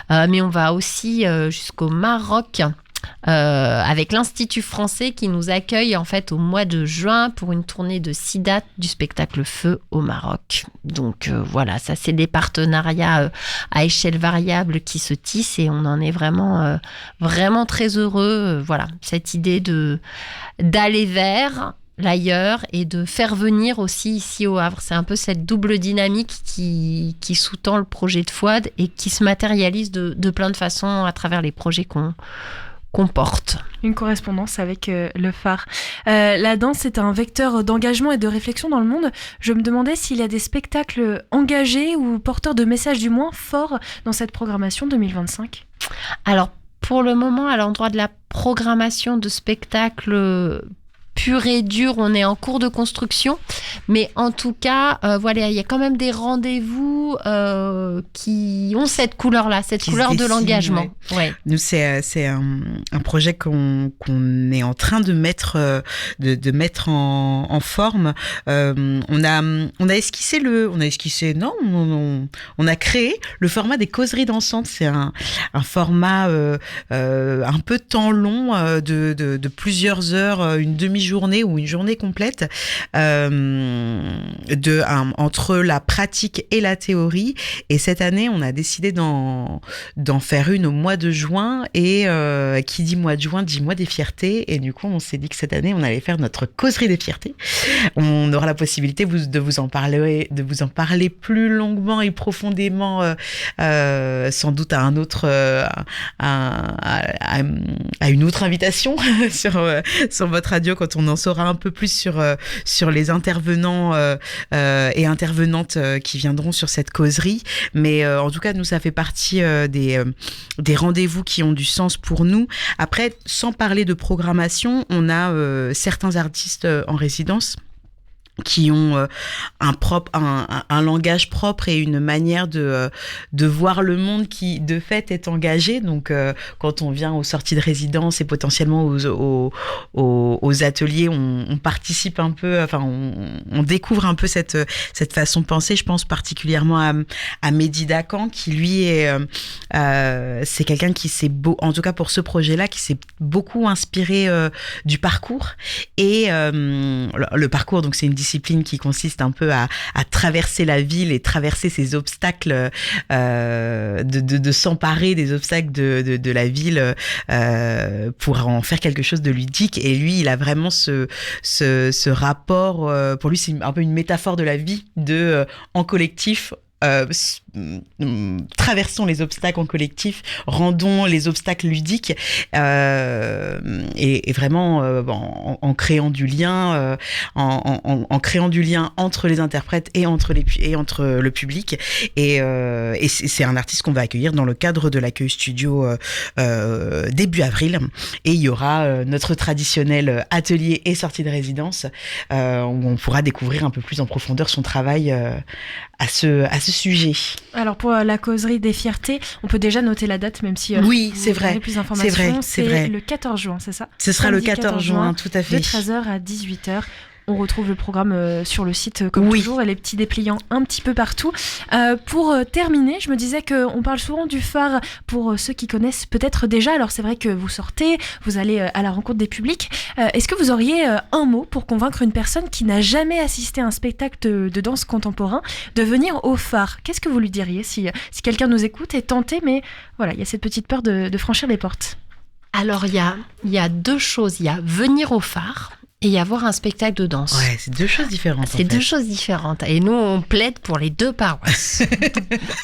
Mais on va aussi jusqu'au Maroc avec l'Institut français qui nous accueille en fait au mois de juin pour une tournée de 6 dates du spectacle Feu au Maroc. Donc voilà, ça c'est des partenariats à échelle variable qui se tissent et on en est vraiment très heureux. Voilà, cette idée d'aller vers l'ailleurs et de faire venir aussi ici au Havre. C'est un peu cette double dynamique qui sous-tend le projet de Fouad et qui se matérialise de plein de façons à travers les projets qu'on porte. Une correspondance avec le phare. La danse est un vecteur d'engagement et de réflexion dans le monde. Je me demandais s'il y a des spectacles engagés ou porteurs de messages du moins forts dans cette programmation 2025. Alors, pour le moment, à l'endroit de la programmation de spectacles pur et dur, on est en cours de construction, mais en tout cas, il y a quand même des rendez-vous qui ont cette couleur-là, cette couleur de l'engagement. Ouais. Nous, c'est un projet qu'on est en train de mettre en forme. On a esquissé on a créé le format des causeries dansantes. C'est un format un peu temps long de plusieurs heures, une demi-journée ou une journée complète entre la pratique et la théorie. Et cette année, on a décidé d'en faire une au mois de juin. Et qui dit mois de juin dit mois des fiertés. Et du coup, on s'est dit que cette année, on allait faire notre causerie des fiertés. On aura la possibilité de vous en parler plus longuement et profondément, sans doute à à une autre invitation sur votre radio quand on en saura un peu plus sur les intervenants et intervenantes qui viendront sur cette causerie. Mais en tout cas, nous, ça fait partie des rendez-vous qui ont du sens pour nous. Après, sans parler de programmation, on a certains artistes en résidence qui ont un langage propre et une manière de voir le monde qui, de fait, est engagé. Donc, quand on vient aux sorties de résidence et potentiellement aux ateliers, on participe un peu, enfin, on découvre un peu cette façon de penser. Je pense particulièrement à Mehdi Dakan, qui, lui, c'est quelqu'un qui en tout cas pour ce projet-là, qui s'est beaucoup inspiré du parcours. Et le parcours, donc, c'est une discipline qui consiste un peu à traverser la ville et traverser ces obstacles, de s'emparer des obstacles de la ville pour en faire quelque chose de ludique. Et lui, il a vraiment ce rapport, pour lui, c'est un peu une métaphore de la vie, en collectif. Traversons les obstacles en collectif, rendons les obstacles ludiques, et vraiment en créant du lien, en créant du lien entre les interprètes et entre le public. Et c'est un artiste qu'on va accueillir dans le cadre de l'accueil studio début avril. Et il y aura notre traditionnel atelier et sortie de résidence, où on pourra découvrir un peu plus en profondeur son travail à ce sujet. Alors pour la causerie des fiertés, on peut déjà noter la date, même si oui, c'est vrai. Vous avez plus d'informations. C'est vrai. Le 14 juin, c'est ça ? Ce sera le 14 juin, tout à fait. De 13h à 18h. On retrouve le programme sur le site comme toujours et les petits dépliants un petit peu partout. Pour terminer, je me disais qu'on parle souvent du phare pour ceux qui connaissent peut-être déjà. Alors c'est vrai que vous sortez, vous allez à la rencontre des publics. Est-ce que vous auriez un mot pour convaincre une personne qui n'a jamais assisté à un spectacle de danse contemporain de venir au phare ? Qu'est-ce que vous lui diriez si quelqu'un nous écoute et tenté, mais voilà, il y a cette petite peur de franchir les portes ? Alors il y a deux choses. Il y a venir au phare et y avoir un spectacle de danse. Ouais, c'est deux choses différentes. C'est deux choses différentes. Et nous, on plaide pour les deux paroisses.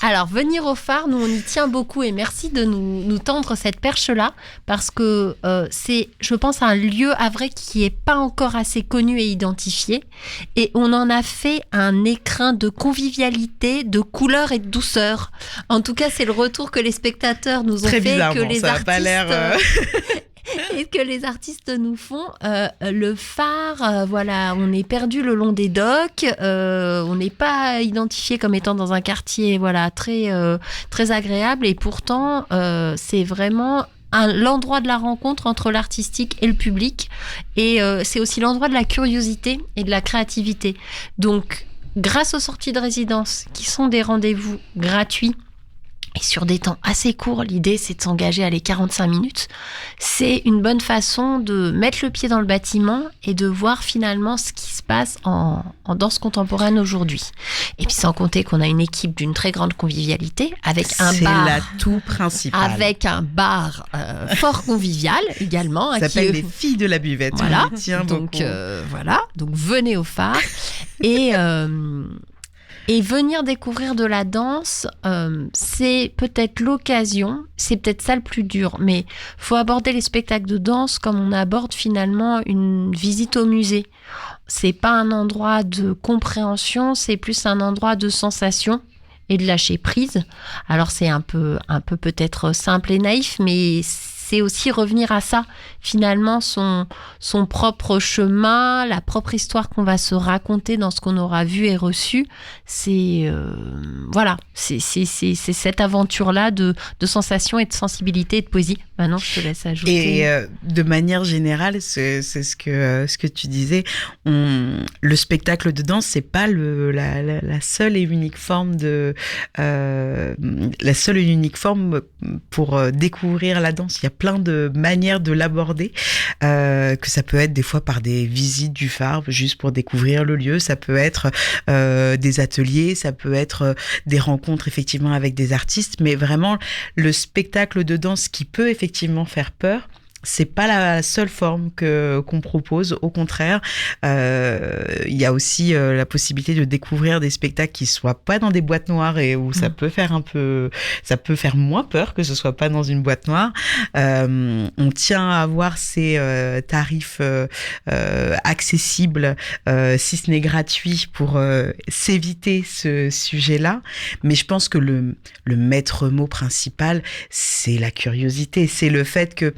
Alors, venir au phare, nous, on y tient beaucoup. Et merci de nous tendre cette perche-là. Parce que c'est, je pense, un lieu à vrai qui n'est pas encore assez connu et identifié. Et on en a fait un écrin de convivialité, de couleur et de douceur. En tout cas, c'est le retour que les spectateurs nous ont fait. Que les ça n'a pas l'air... Et que les artistes nous font. Le phare, voilà, on est perdu le long des docks, on n'est pas identifié comme étant dans un quartier, voilà, très agréable, et pourtant c'est vraiment l'endroit de la rencontre entre l'artistique et le public, et c'est aussi l'endroit de la curiosité et de la créativité. Donc, grâce aux sorties de résidence, qui sont des rendez-vous gratuits, et sur des temps assez courts, l'idée c'est de s'engager à les 45 minutes. C'est une bonne façon de mettre le pied dans le bâtiment et de voir finalement ce qui se passe en danse contemporaine aujourd'hui. Et puis sans compter qu'on a une équipe d'une très grande convivialité avec un bar. C'est l'atout principal. Avec un bar fort convivial également. Ça s'appelle les filles de la buvette. Voilà. Donc voilà. Donc venez au phare et venir découvrir de la danse, c'est peut-être l'occasion, c'est peut-être ça le plus dur, mais faut aborder les spectacles de danse comme on aborde finalement une visite au musée. C'est pas un endroit de compréhension, c'est plus un endroit de sensation et de lâcher prise. Alors c'est un peu peut-être simple et naïf, mais c'est aussi revenir à ça, finalement, son propre chemin, la propre histoire qu'on va se raconter dans ce qu'on aura vu et reçu. C'est voilà, c'est cette aventure-là de sensations et de sensibilité et de poésie. Maintenant, je te laisse ajouter. Et de manière générale, c'est ce que tu disais, le spectacle de danse, c'est pas la seule et unique forme pour découvrir la danse. Il y a plein de manières de l'aborder, que ça peut être des fois par des visites du phare, juste pour découvrir le lieu, ça peut être des ateliers, ça peut être des rencontres effectivement avec des artistes, mais vraiment le spectacle de danse qui peut effectivement faire peur, c'est pas la seule forme qu'on propose. Au contraire, il y a aussi la possibilité de découvrir des spectacles qui soient pas dans des boîtes noires et où ça peut faire moins peur que ce soit pas dans une boîte noire. On tient à avoir ces tarifs accessibles, si ce n'est gratuit, pour s'éviter ce sujet-là. Mais je pense que le maître mot principal, c'est la curiosité, c'est le fait que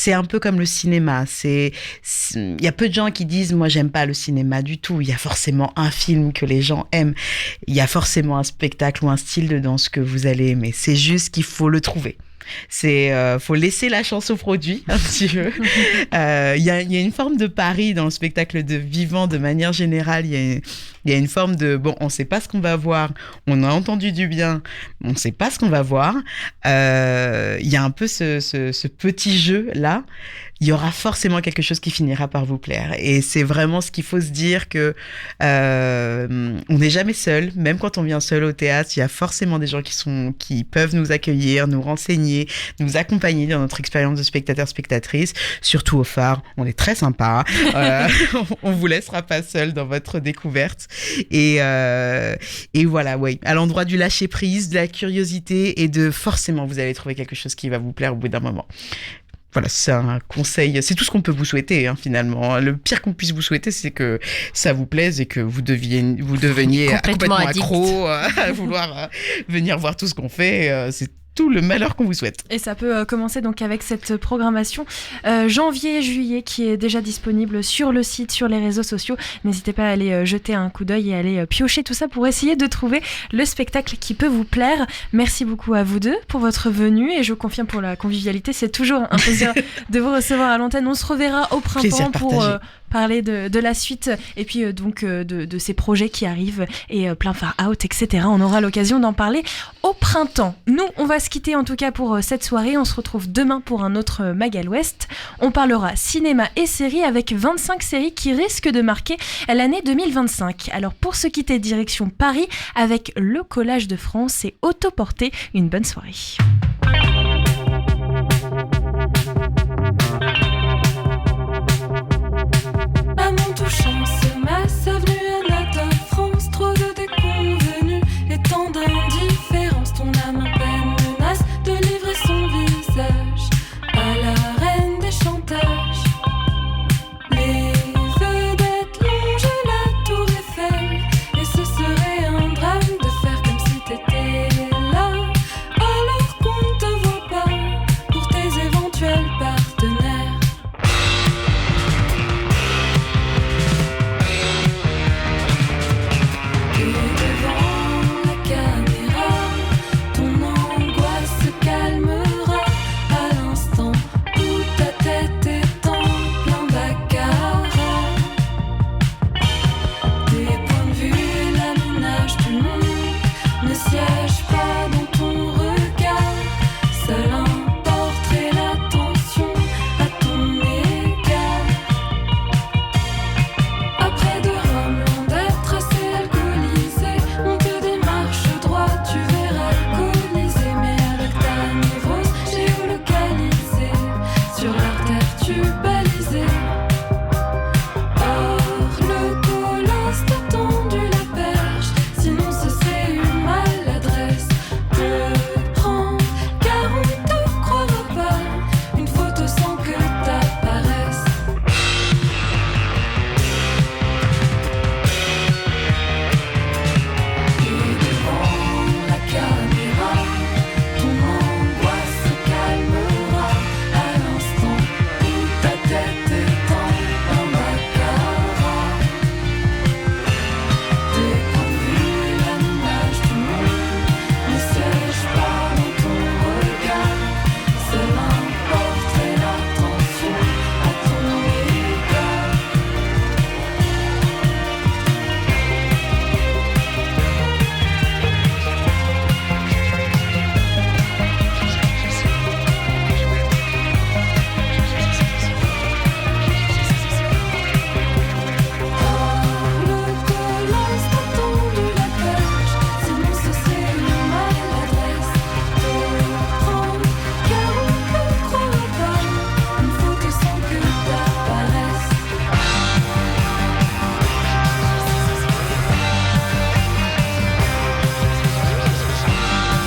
c'est un peu comme le cinéma. Il y a peu de gens qui disent, moi, j'aime pas le cinéma du tout. Il y a forcément un film que les gens aiment. Il y a forcément un spectacle ou un style de danse que vous allez aimer. C'est juste qu'il faut le trouver. Faut laisser la chance au produit un petit peu. Il y a une forme de pari dans le spectacle de vivant de manière générale. Il y a une forme de on sait pas ce qu'on va voir, on a entendu du bien, on sait pas ce qu'on va voir. Il y a un peu ce petit jeu là. Il y aura forcément quelque chose qui finira par vous plaire. Et c'est vraiment ce qu'il faut se dire que on n'est jamais seul. Même quand on vient seul au théâtre, il y a forcément des gens qui peuvent nous accueillir, nous renseigner, nous accompagner dans notre expérience de spectateur-spectatrice. Surtout au Phare, on est très sympa. On vous laissera pas seul dans votre découverte. Et voilà, oui. À l'endroit du lâcher prise, de la curiosité et de forcément vous allez trouver quelque chose qui va vous plaire au bout d'un moment. Voilà, c'est un conseil, c'est tout ce qu'on peut vous souhaiter finalement. Le pire qu'on puisse vous souhaiter, c'est que ça vous plaise et que vous deveniez complètement accro à vouloir venir voir tout ce qu'on fait. C'est tout le malheur qu'on vous souhaite. Et ça peut commencer donc avec cette programmation janvier-juillet qui est déjà disponible sur le site, sur les réseaux sociaux. N'hésitez pas à aller jeter un coup d'œil et à aller piocher tout ça pour essayer de trouver le spectacle qui peut vous plaire. Merci beaucoup à vous deux pour votre venue et je confirme pour la convivialité, c'est toujours un plaisir de vous recevoir à l'antenne. On se reverra au printemps pour parler de la suite et puis de ces projets qui arrivent et plein Far Out, etc. On aura l'occasion d'en parler au printemps. Nous, on va se quitter en tout cas pour cette soirée. On se retrouve demain pour un autre Magal Ouest. On parlera cinéma et séries avec 25 séries qui risquent de marquer l'année 2025. Alors pour se quitter, direction Paris avec le Collage de France et Autoporté. Une bonne soirée.